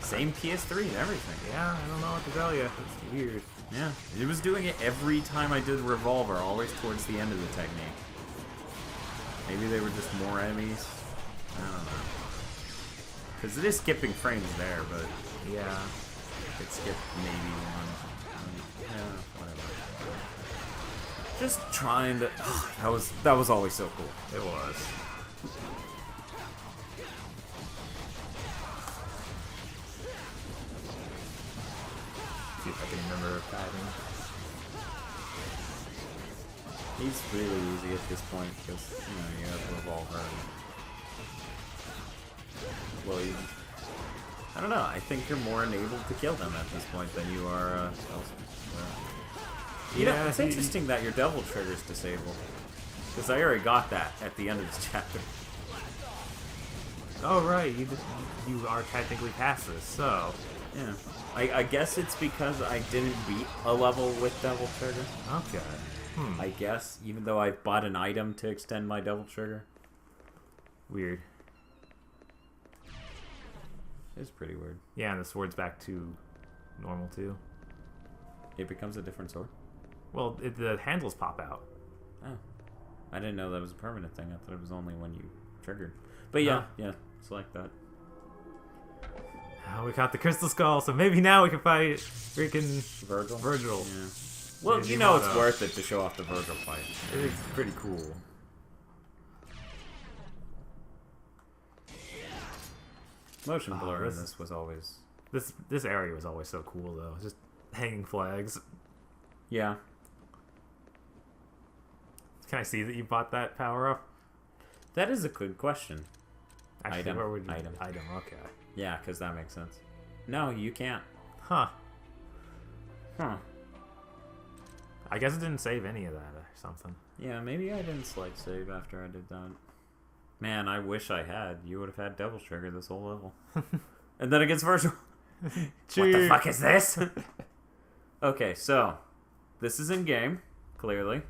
Same PS3 and everything. Yeah, I don't know what to tell you. It's weird. Yeah, it was doing it every time I did revolver, always towards the end of the technique. Maybe they were just more enemies. I don't know. Because it is skipping frames there, but Yeah. it skipped maybe one. Yeah, whatever. Just trying to. That was always so cool. It was. See if I can remember pattern. He's really easy at this point because you have a revolver. Well, I don't know. I think you're more enabled to kill them at this point than you are elsewhere. You know, Yeah, it's interesting that your devil trigger's disabled. Because I already got that at the end of this chapter. Oh right, you are technically past this, so Yeah. I guess it's because I didn't beat a level with devil trigger. okay. I guess, even though I bought an item to extend my devil trigger. Weird. It's pretty weird. Yeah, and the sword's back to normal too. It becomes a different sword? Well, the handles pop out. Oh. I didn't know that was a permanent thing. I thought it was only when you triggered. But yeah, yeah, it's like that. Oh, we caught the crystal skull, so maybe now we can fight freaking Virgil? Virgil. Yeah. Well, Yeah, you know it's Yamato. worth it to show off the Virgil fight. It is pretty cool. Motion blur in this- this was always... This area was always so cool though. Just hanging flags. Yeah. Can I see that you bought that power up? That is a good question. Actually, Item. where would you Item. Item, okay. Yeah, because that makes sense. No, you can't. Huh. Huh. I guess it didn't save any of that or something. Yeah, maybe I didn't select save after I did that. Man, I wish I had. You would have had Devil's Trigger this whole level. And then it gets Virgil. What the fuck is this? Okay, so this is in game, clearly.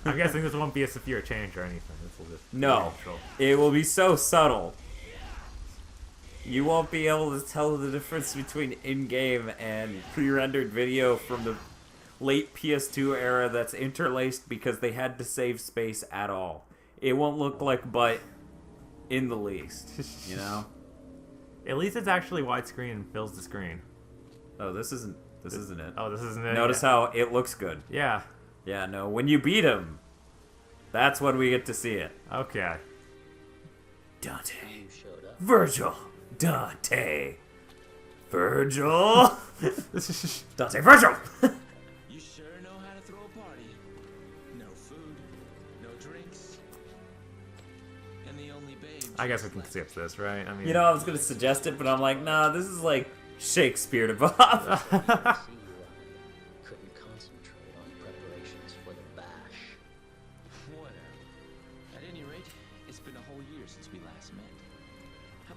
I'm guessing this won't be a severe change or anything. This will just be No, neutral. it will be so subtle. You won't be able to tell the difference between in-game and pre-rendered video from the late PS2 era that's interlaced because they had to save space at all. It won't look like butt in the least, you know? At least it's actually widescreen and fills the screen. Oh, this isn't it. Oh, this isn't it. Notice how it looks good. Yeah. Yeah, no, when you beat him, that's when we get to see it. Okay. Dante. You showed up. Virgil. Dante. Virgil. Dante. Virgil. You sure know how to throw a party. No food, no drinks, and the only babe. I guess we can skip this, right? I mean, You know, I was gonna suggest it, but I'm like, nah, this is like Shakespeare to Bob. See you couldn't concentrate on preparations for the bash. Whatever. At any rate, it's been a whole year since we last met.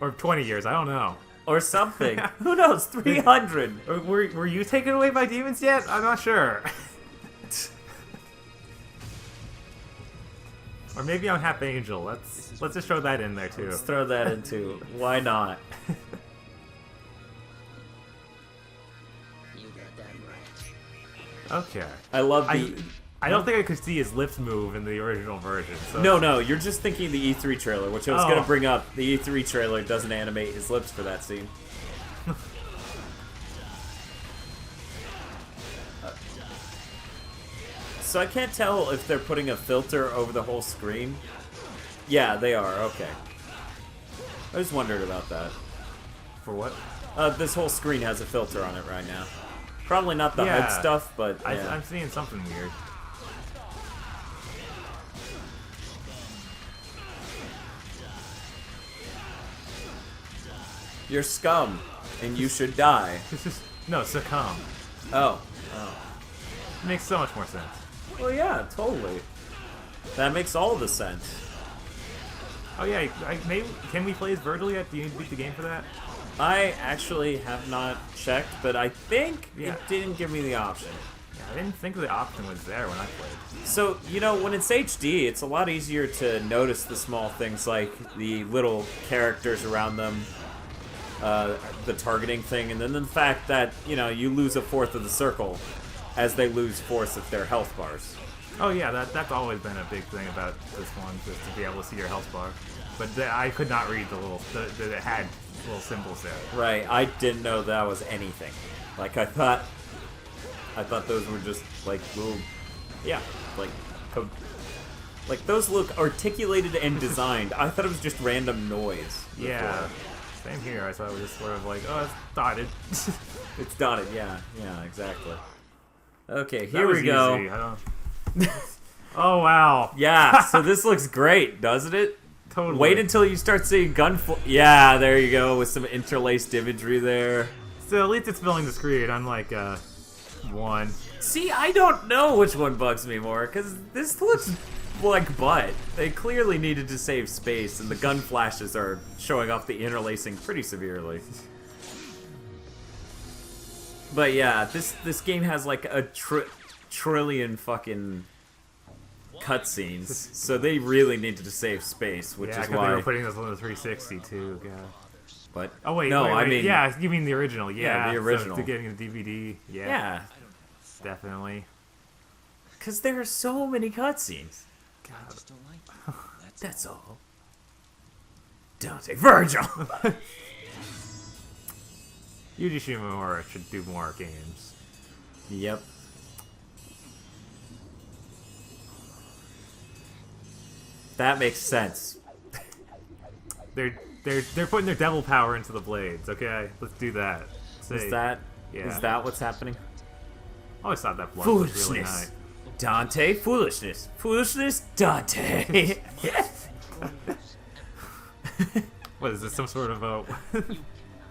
or 20 years. I don't know. Or something. Who knows? 300. Were you taken away by demons yet? I'm not sure. Or maybe I'm half angel. Let's just throw that in there too. Let's throw that in too. Why not? You got that right. Okay. I love the... I don't think I could see his lips move in the original version. So. No, you're just thinking the E3 trailer, which I was Oh. gonna bring up. The E3 trailer doesn't animate his lips for that scene. So I can't tell if they're putting a filter over the whole screen. Yeah, they are. Okay. I just wondered about that. For what? This whole screen has a filter on it right now. Probably not the HUD stuff, but yeah. I'm seeing something weird. You're scum, and you should die. No, succumb. Oh. Makes so much more sense. Well, yeah, totally. That makes all the sense. Oh yeah, maybe, can we play as Virgil yet? Do you need to beat the game for that? I actually have not checked, but I think Yeah. it didn't give me the option. Yeah, I didn't think the option was there when I played. So, you know, when it's HD, it's a lot easier to notice the small things like the little characters around them, the targeting thing, and then the fact that, you know, you lose a fourth of the circle as they lose fourths of their health bars. Oh yeah, that's always been a big thing about this one, just to be able to see your health bar. But I could not read the little, that it had little symbols there. Right, I didn't know that was anything. Like, I thought those were just, like, little, yeah, like, like, those look articulated and designed. I thought it was just random noise. Yeah, same here. I thought it was just sort of like, oh, it's dotted. It's dotted, yeah, exactly. Okay, That here was we go. easy. Oh wow. Yeah, so this looks great, doesn't it? Totally. Wait until you start seeing yeah, there you go, with some interlaced imagery there. So at least it's filling the screen, unlike one. See, I don't know which one bugs me more, because this looks like butt. They clearly needed to save space, and the gun flashes are showing off the interlacing pretty severely. But yeah, this game has like a trillion fucking cutscenes, so they really needed to save space, which Yeah, is because why. they were putting this on the 360 too. God. But Oh wait, no, wait, I mean, yeah, you mean the original? Yeah, the original. So to getting the DVD, yeah, definitely. because there are so many cutscenes. I just don't like you. That's all. Dante Virgil. Yuji Shimomura should do more games. Yep. That makes sense. They're putting their devil power into the blades. Okay, let's do that. Is that Yeah. what's happening? I always thought that blood was really Foolishness. nice. Dante, foolishness. Foolishness, Dante. What is this? Some sort of a?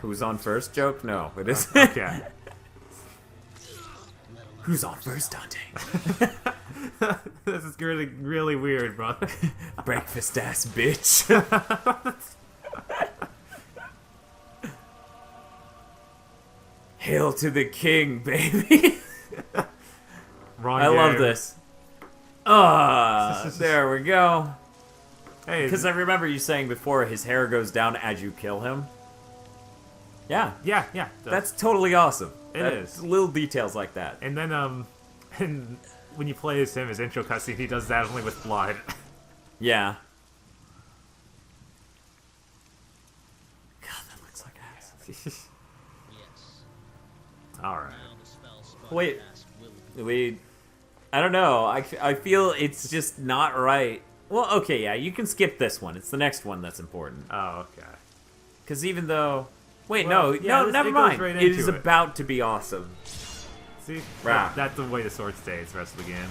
Who's on first joke? No, it is. Okay. Who's on first, Dante? This is really, really weird, brother. Breakfast ass bitch. Hail to the king, baby. Wrong. I love game. this. There we go. Hey, Because I remember you saying before his hair goes down as you kill him. Yeah, yeah. that's totally awesome. It is. Little details like that. And then and when you play as him, his intro cutscene, he does that only with blood. Yeah. God, that looks like ass. Yes. All right. Now the spell spun Wait. past Willie. I don't know. I feel it's just not right. Well, okay, yeah, you can skip this one. It's the next one that's important. Oh, okay. Because even though... Wait, Well, yeah, no, never it goes mind. right It is into it. about to be awesome. See, Right. that's the way the sword stays the rest of the game.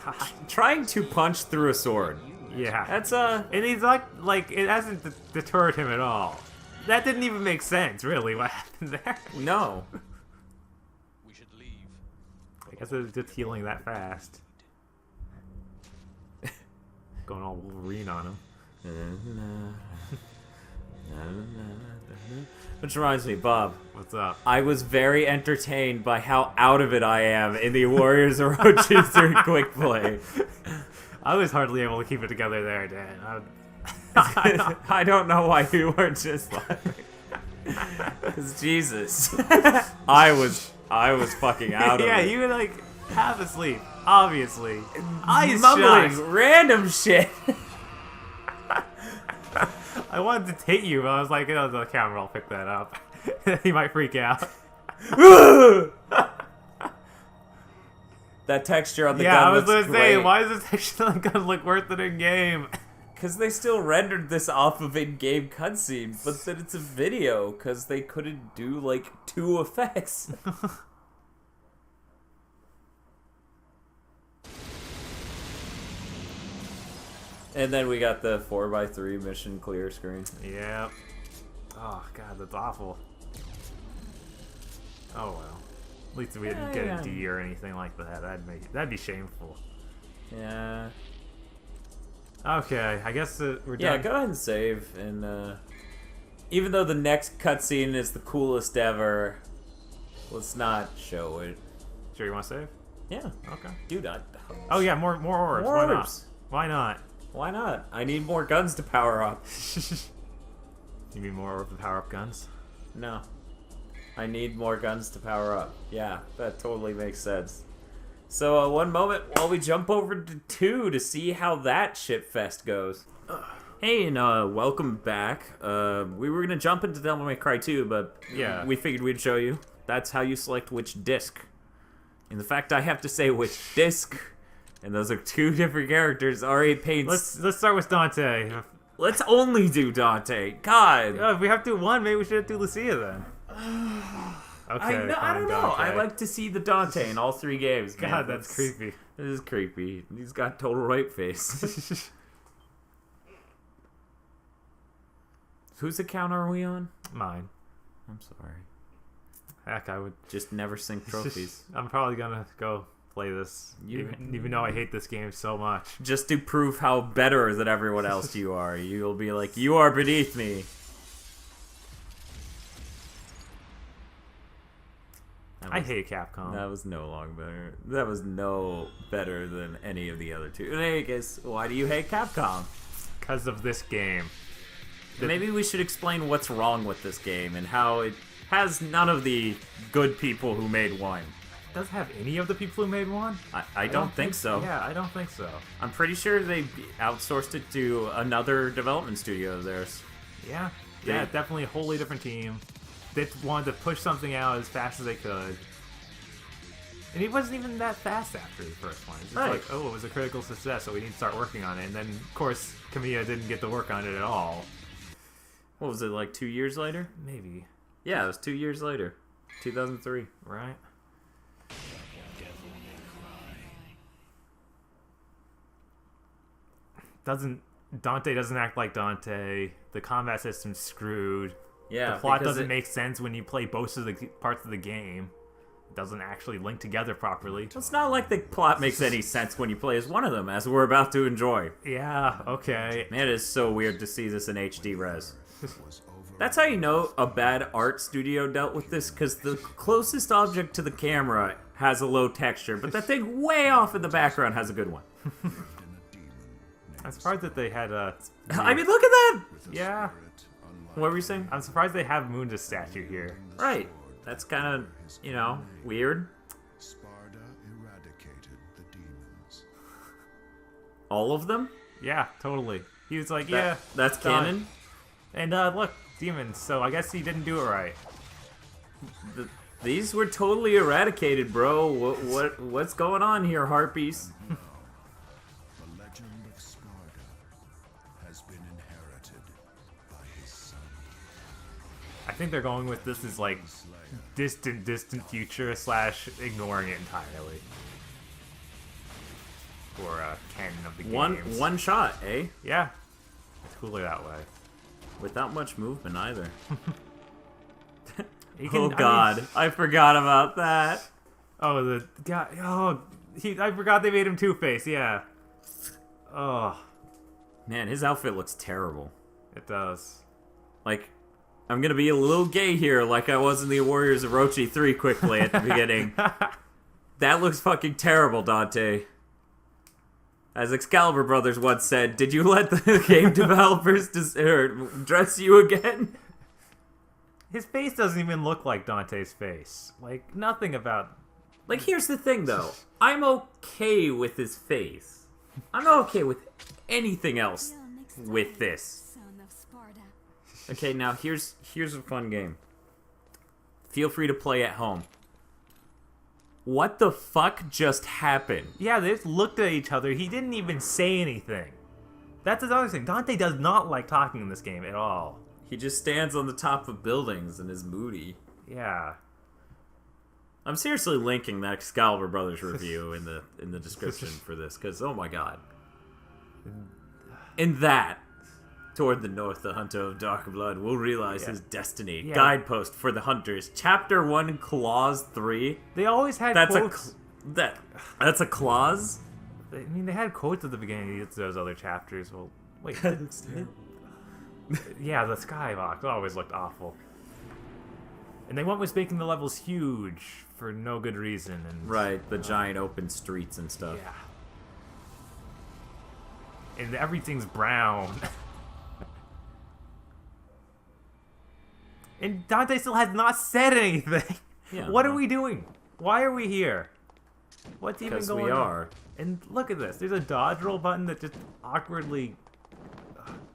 God. Trying to punch through a sword. Yeah. That's, And he's like it hasn't deterred him at all. That didn't even make sense, really. What happened there? no. We should leave. I guess it was just healing that fast. Going all Wolverine on him. Which reminds me, Bob, What's up? I was very entertained by how out of it I am in the Warriors of Rochester quick play. I was hardly able to keep it together there, Dan. I don't know why you weren't just laughing. Because Jesus, I was fucking out of yeah, it. you were like half asleep, obviously. Eyes Mumbling shut. random shit. I wanted to take you, but I was like, oh, the camera will pick that up. He might freak out. That texture on the Yeah, gun I was looks gonna say, great. why does this texture on the gun look worse than in game? Because they still rendered this off of in-game cutscene, but then it's a video, because they couldn't do, like, 2 effects. And then we got the 4x3 mission clear screen. Yep. Oh, God, that's awful. Oh, well. At least we didn't get a D or anything like that. That'd be shameful. Yeah. Okay, I guess we're done. Yeah, go ahead and save. And even though the next cutscene is the coolest ever, let's not show it. Sure, you want to save? Yeah. Okay. Dude, Oh yeah, more orbs. More Why orbs. not? Why not? Why not? I need more guns to power up. You mean more orbs with power-up guns? No. I need more guns to power up. Yeah, that totally makes sense. So, one moment while we jump over to 2 to see how that shitfest goes. Hey, and welcome back. We were gonna jump into Devil May Cry 2, but yeah, we figured we'd show you. That's how you select which disc. And the fact I have to say which disc, and those are 2 different characters, already paints... Let's start with Dante. Let's only do Dante. God. If we have to do one, maybe we should do Lucia then. Okay, I don't know. Dante. I like to see the Dante in all 3 games. Man. God, that's creepy. It is creepy. He's got total right face. Whose account are we on? Mine. I'm sorry. Heck, I would just never sync trophies. I'm probably gonna go play this, even though I hate this game so much. Just to prove how better than everyone else you are. You'll be like, you are beneath me. I hate Capcom. That was no long better. That was no better than any of the other 2. In any case, why do you hate Capcom? Because of this game. Maybe we should explain what's wrong with this game and how it has none of the good people who made 1. Does it have any of the people who made 1? I don't think so. Yeah, I don't think so. I'm pretty sure they outsourced it to another development studio of theirs. Yeah, definitely a wholly different team. They wanted to push something out as fast as they could. And it wasn't even that fast after the first one. It's just like, oh, it was a critical success, so we need to start working on it. And then, of course, Kamiya didn't get to work on it at all. What was it, like 2 years later? Maybe. Yeah, it was 2 years later. 2003. Right. Dante doesn't act like Dante. The combat system's screwed. Yeah, the plot doesn't make sense when you play both of the parts of the game. It doesn't actually link together properly. It's not like the plot makes any sense when you play as one of them, as we're about to enjoy. Yeah, okay. Man, it is so weird to see this in HD res. That's how you know a bad art studio dealt with this, because the closest object to the camera has a low texture, but that thing way off in the background has a good one. I'm surprised that they had a... I mean, look at that! Yeah. What were you saying? I'm surprised they have Moon's statue here. Right. That's kind of, you know, weird. Sparda eradicated the demons. All of them? Yeah, totally. He was like, that's canon? And look, demons, so I guess he didn't do it right. These were totally eradicated, bro. What's going on here, Harpies? The legend of Sparda has been inherited by his son. I think they're going with this as like distant future / ignoring it entirely. For canon of the games. One shot, eh? Yeah. It's cooler that way. Without much movement either. Oh God, I forgot about that. Oh, the guy. Oh, I forgot they made him Two-Face. Yeah. Oh, man, his outfit looks terrible. It does. Like, I'm gonna be a little gay here, like I was in the Warriors of Orochi 3 quickly at the beginning. That looks fucking terrible, Dante. As Excalibur Brothers once said, did you let the game developers dress you again? His face doesn't even look like Dante's face. Like, nothing about... Like, here's the thing, though. I'm okay with his face. I'm not okay with anything else with this. Okay, now here's a fun game. Feel free to play at home. What the fuck just happened? Yeah, they just looked at each other. He didn't even say anything. That's another thing. Dante does not like talking in this game at all. He just stands on the top of buildings and is moody. Yeah. I'm seriously linking that Excalibur Brothers review in the description for this, because, oh my god. In that, toward the north, the hunter of dark blood will realize his destiny. Yeah. Guidepost for the hunters. Chapter 1, Clause 3. They always had quotes. That's a clause? I mean, they had quotes at the beginning of those other chapters. Well, wait. Yeah, the skybox always looked awful. And they went with making the levels huge for no good reason. And Right, the giant open streets and stuff. Yeah. And everything's brown. And Dante still has not said anything. Yeah, What are we doing? Why are we here? What's even Because going we on? are. And look at this. There's a dodge roll button that just awkwardly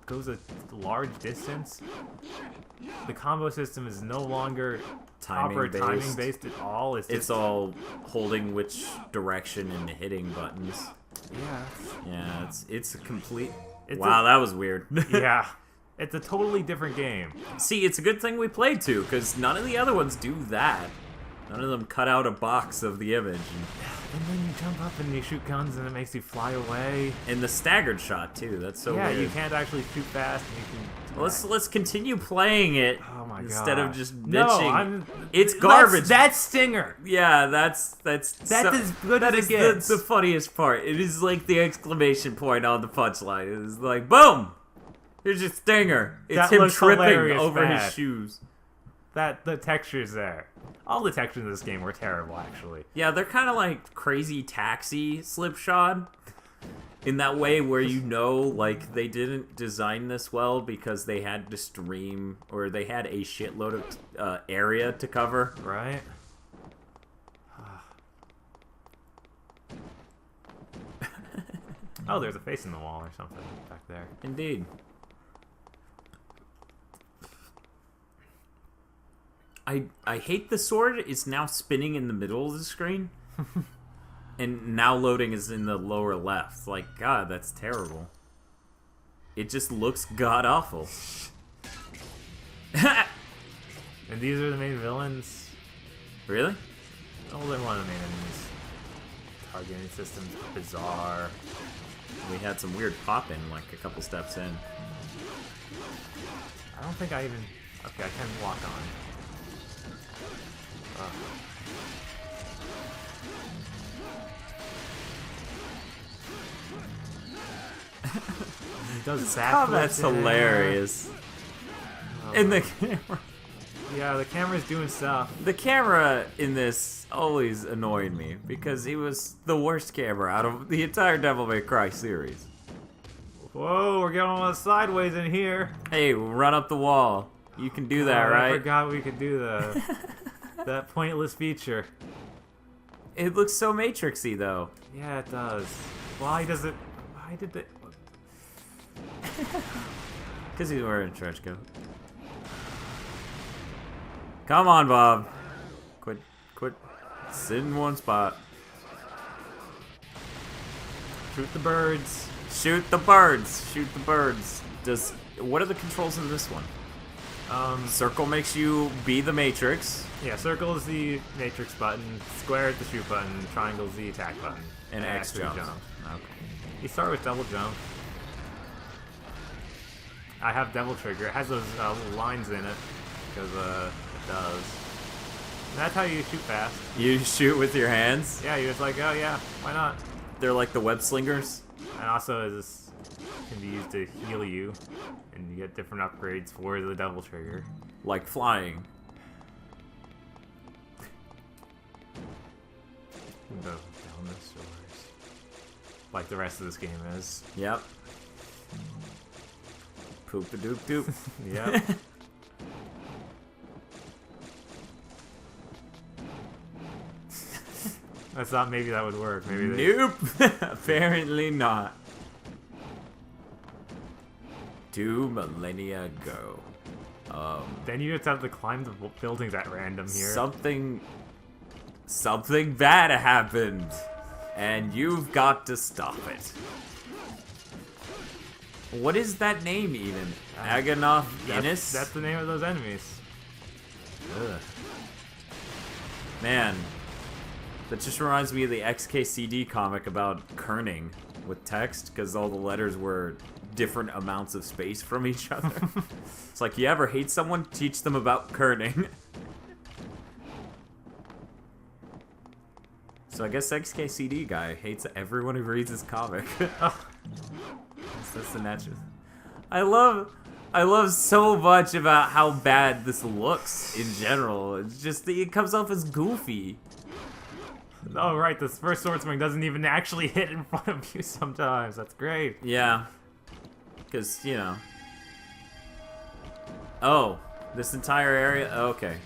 goes a large distance. The combo system is no longer timing based at all. It's all holding which direction and hitting buttons. Yeah. Yeah, it's a complete... It's wow, that was weird. Yeah. It's a totally different game. See, it's a good thing we played too, because none of the other ones do that. None of them cut out a box of the image. And then you jump up and you shoot guns and it makes you fly away. And the staggered shot too. That's so yeah, weird. you can't actually shoot fast. And you can. Let's continue playing it Oh my god! instead of just bitching. No, it's garbage. That's Stinger. Yeah, that's as good as it gets. The funniest part. It is like the exclamation point on the punchline. It is like, boom! Here's your stinger. It's That him looks tripping hilarious over his bad. shoes. The textures there. All the textures in this game were terrible, actually. Yeah, they're kind of like Crazy Taxi Slipshod. In that way where you know, like, they didn't design this well because they had to stream, or they had a shitload of area to cover. Right? Oh, there's a face in the wall or something back there. Indeed. I hate the sword. It's now spinning in the middle of the screen. And now loading is in the lower left. Like, God, that's terrible. It just looks god-awful. And these are the main villains. Really? Oh, they're one of the main enemies. Targeting system's bizarre. We had some weird pop-in, like, a couple steps in. I don't think I even... Okay, I can walk on. He does that. That's hilarious. And the camera... Yeah, the camera's doing stuff. The camera in this always annoyed me, because it was the worst camera out of the entire Devil May Cry series. Whoa, we're going on sideways in here. Hey, run up the wall. You can do that, right? I forgot we could do that pointless feature. It looks so Matrixy, though. Yeah, it does. Why does it... Why did it... Because he's wearing a trench coat. Come on, Bob. Quit. Sit in one spot. Shoot the birds. Shoot the birds. Shoot the birds. What are the controls in this one? Circle makes you be the Matrix. Yeah, circle is the matrix button, square is the shoot button, triangle is the attack button. And X jump. Okay. You start with double jump. I have double trigger. It has those little lines in it, because it does. And that's how you shoot fast. You shoot with your hands? Yeah, you're just like, oh yeah, why not? They're like the web slingers? And also, this can be used to heal you, and you get different upgrades for the double trigger. Like flying. Go down the stairs. Like the rest of this game is. Yep. Poop-a-doop-doop. Yep. I thought maybe that would work. Maybe they... Nope. Apparently not. 2 millennia ago. Then you just have to climb the buildings at random here. Something bad happened. And you've got to stop it. What is that name even? Aganoth Innis? That's the name of those enemies. Ugh. Man, that just reminds me of the XKCD comic about kerning with text, because all the letters were different amounts of space from each other. It's like, you ever hate someone? Teach them about kerning. So I guess XKCD guy hates everyone who reads his comic. That's the natural. I love so much about how bad this looks in general. It's just it comes off as goofy. Oh right, this first sword swing doesn't even actually hit in front of you sometimes. That's great. Yeah. Because, you know. Oh, this entire area? Okay.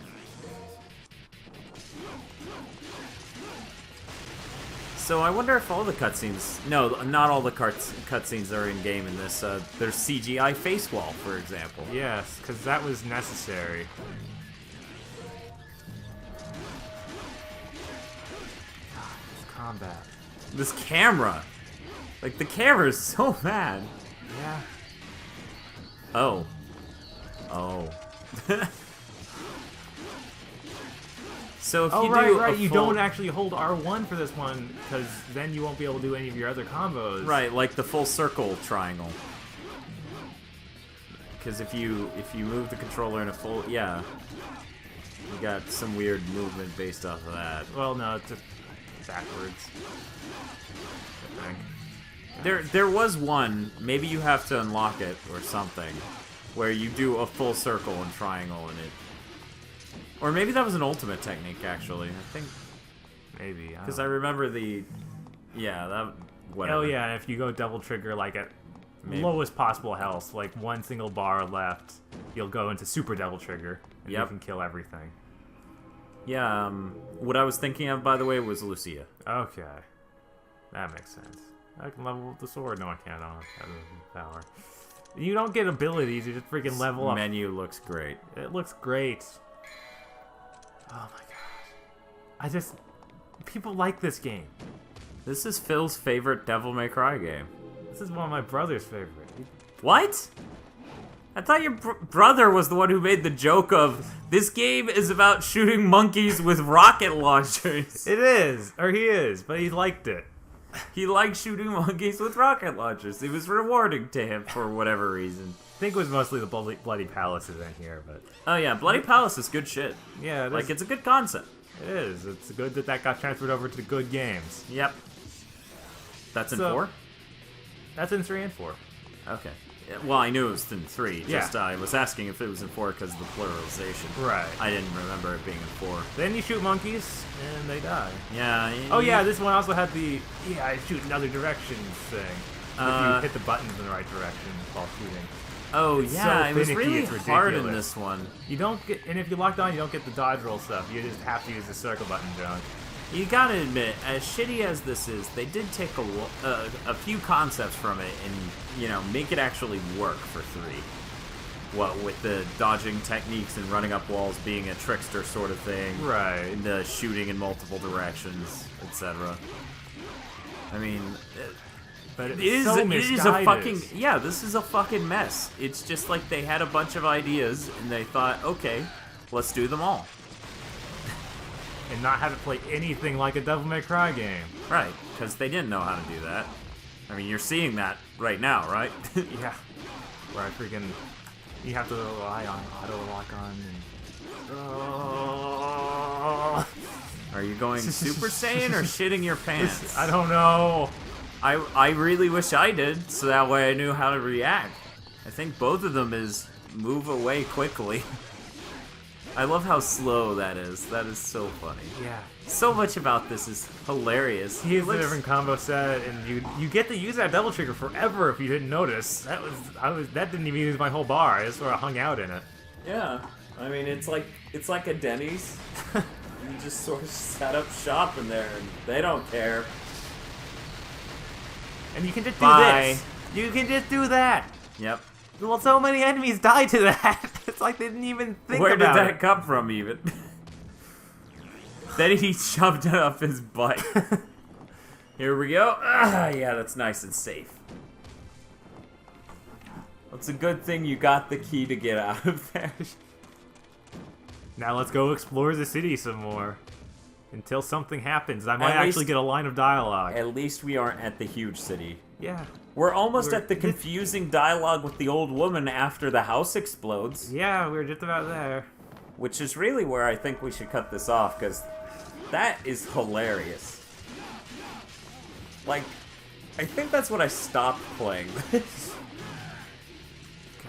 So I wonder if all the cutscenes... No, not all the cutscenes are in-game in this. There's CGI face wall, for example. Yes, because that was necessary. God, this combat. This camera. Like, the camera is so bad. Yeah. Oh. Oh. So if you do right. a You full- don't actually hold R1 for this one, because then you won't be able to do any of your other combos. Right, like the full circle triangle. Because if you move the controller in a full... Yeah. You got some weird movement based off of that. Well, no, it's just backwards. I think. There was one, maybe you have to unlock it or something, where you do a full circle and triangle in it. Or maybe that was an ultimate technique, actually. I think... Maybe. Because I remember the... Yeah, that... Whatever. Oh yeah, if you go double trigger like at Maybe. lowest possible health, like one single bar left, you'll go into super double trigger, and you can kill everything. Yeah, what I was thinking of, by the way, was Lucia. Okay. That makes sense. I can level up the sword. No, I can't. I don't have power. You don't get abilities, you just freaking level up. Menu looks great. It looks great. Oh my gosh. People like this game. This is Phil's favorite Devil May Cry game. This is one of my brother's favorite. What? I thought your brother was the one who made the joke of, this game is about shooting monkeys with rocket launchers. It is, or he is, but he liked it. He liked shooting monkeys with rocket launchers. It was rewarding to him for whatever reason. I think it was mostly the Bloody Palaces in here, but... Oh yeah, Bloody Palace is good shit. Yeah, Like, it's a good concept. It is. It's good that got transferred over to good games. Yep. That's in So- 4? That's in 3 and 4. Okay. Yeah, well, I knew it was in 3. Yeah. Just I was asking if it was in 4 because of the pluralization. Right. I didn't remember it being in 4. Then you shoot monkeys, and they die. Yeah. Oh yeah, this one also had the, I shoot in other directions thing. If you hit the buttons in the right direction while shooting. Oh It's yeah, so it was finicky, really it's hard in ridiculous. this one. You don't get, and if you lock on, you don't get the dodge roll stuff. You just have to use the circle button junk. You gotta admit, as shitty as this is, they did take a few concepts from it and, you know, make it actually work for 3. What, with the dodging techniques and running up walls being a trickster sort of thing. Right. And the shooting in multiple directions, etc. I mean... But It is so a misguided. fucking... Yeah, this is a fucking mess. It's just like they had a bunch of ideas and they thought, okay, let's do them all. And not have to play anything like a Devil May Cry game. Right, because they didn't know how to do that. I mean, you're seeing that right now, right? Yeah. Where I freaking... You have to rely on auto-lock on and... Are you going Super Saiyan or shitting your pants? I don't know. I really wish I did, so that way I knew how to react. I think both of them is move away quickly. I love how slow that is. That is so funny. Yeah. So much about this is hilarious. He has It a looks- different combo set, and you get to use that double trigger forever if you didn't notice. That didn't even use my whole bar. I just sort of hung out in it. Yeah, I mean it's like a Denny's. You just sort of set up shop in there, and they don't care. And you can just Bye. do this. You can just do that. Yep. Well, so many enemies die to that. It's like they didn't even think Where did about that it. come from, even? Then he shoved it up his butt. Here we go. Ah, yeah, that's nice and safe. It's a good thing you got the key to get out of there. Now let's go explore the city some more. Until something happens. I might At actually least- get a line of dialogue. At least we aren't at the huge city. Yeah. We're almost at the confusing dialogue with the old woman after the house explodes. Yeah, we were just about there. Which is really where I think we should cut this off, because that is hilarious. Like, I think that's when I stopped playing this.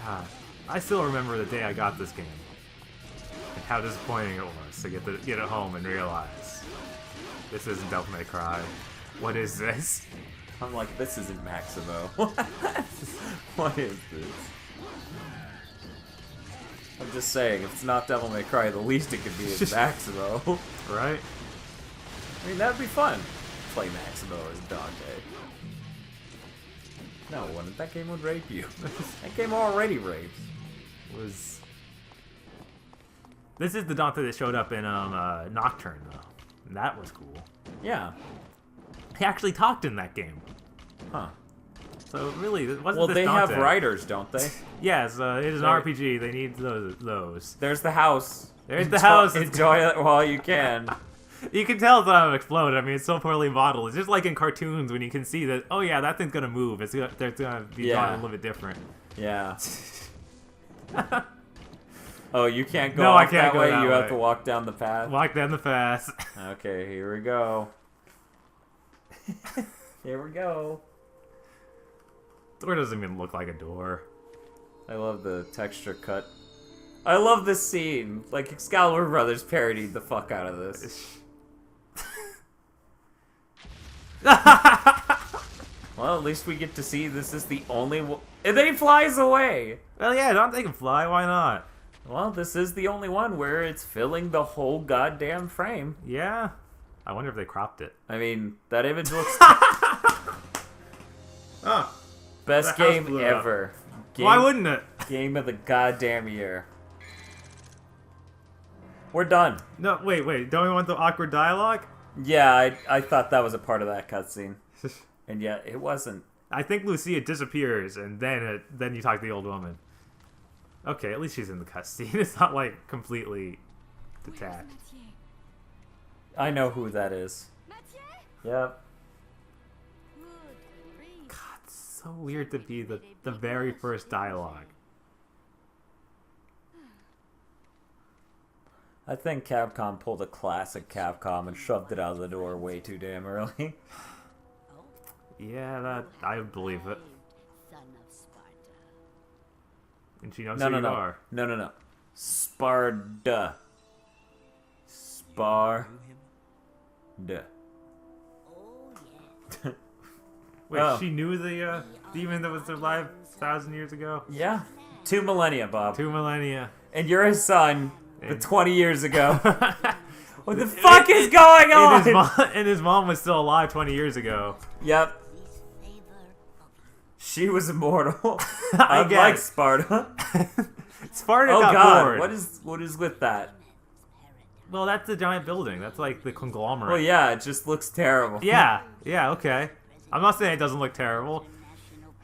God. I still remember the day I got this game. And how disappointing it was to get it home and realize this isn't Devil May Cry. What is this? I'm like, this isn't Maximo. What is this? I'm just saying, if it's not Devil May Cry, the least it could be is Maximo. Right? I mean, that'd be fun. Play Maximo as Dante. No, it wouldn't. That game would rape you. That game already rapes. Was This is the Dante that showed up in Nocturne, though. And that was cool. Yeah. He actually talked in that game. Huh. So really, it wasn't Well, this they Dante. have writers, don't they? Yes, it is an Right. RPG. They need those. There's the house. There's the house. Enjoy it while you can. You can tell it's gonna explode. I mean, it's so poorly modeled. It's just like in cartoons when you can see that, oh yeah, that thing's gonna move. It's gonna be Yeah. drawn a little bit different. Yeah. Oh, you can't go No, off I can't that go way? that You have way. to walk down the path? Walk down the path. Okay, here we go. Here we go. Door doesn't even look like a door. I love the texture cut. I love this scene. Like, Excalibur Brothers parodied the fuck out of this. Well, at least we get to see this is the only one. And then he flies away! Well, yeah, Dante can fly. Why not? Well, this is the only one where it's filling the whole goddamn frame. Yeah. I wonder if they cropped it. I mean, that image looks... Oh. Best The house game blew up. ever. Why wouldn't it? Game of the goddamn year. We're done. No, wait. Don't we want the awkward dialogue? Yeah, I thought that was a part of that cutscene. And yet, it wasn't. I think Lucia disappears, and then you talk to the old woman. Okay, at least she's in the cutscene. It's not, like, completely detached. I know who that is. Yep. God, it's so weird to be the very first dialogue. I think Capcom pulled a classic Capcom and shoved it out of the door way too damn early. Yeah, that I would believe it. And she knows No, who no, you no. are. No. Sparda. Sparda. Wait, Oh. she knew the demon that was alive 1,000 years ago? Yeah. 2 millennia, Bob. 2 millennia. And you're his son, but And- 20 years ago. What the fuck is going on? And his mom was still alive 20 years ago. Yep. She was immortal. I Unlike guess. Sparta. Sparta Oh got god, bored. what is with that? Well, that's the giant building. That's like the conglomerate. Well, yeah, it just looks terrible. Yeah, okay. I'm not saying it doesn't look terrible.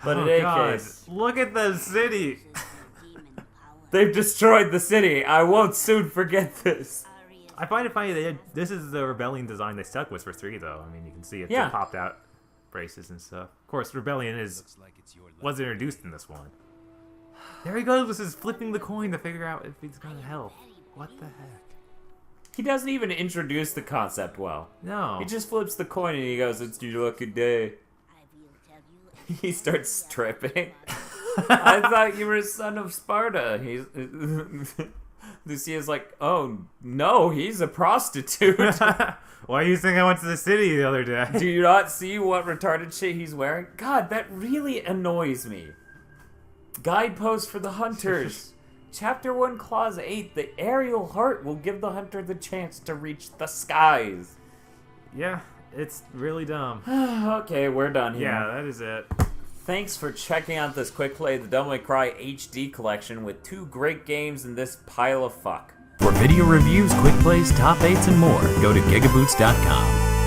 But Oh, in any God. case, Look at the city. they've destroyed the city. I won't soon forget this. I find it funny this is the Rebellion design they stuck with for 3, though. I mean, you can see it. Yeah. The popped out braces and stuff. Of course, Rebellion was introduced in this one. There he goes. This is flipping the coin to figure out if he's going to hell. What the heck? He doesn't even introduce the concept well. No. He just flips the coin and he goes, "It's your lucky day." He starts stripping. I thought you were a son of Sparta. Lucia's like, "Oh no, he's a prostitute." Why do you think I went to the city the other day? Do you not see what retarded shit he's wearing? God, that really annoys me. Guidepost for the hunters. Chapter 1, Clause 8. The aerial heart will give the hunter the chance to reach the skies. Yeah, it's really dumb. Okay, we're done here. Yeah, that is it. Thanks for checking out this quick play of the Devil May Cry HD collection with 2 great games in this pile of fuck. For video reviews, quick plays, top 8s, and more, go to GigaBoots.com.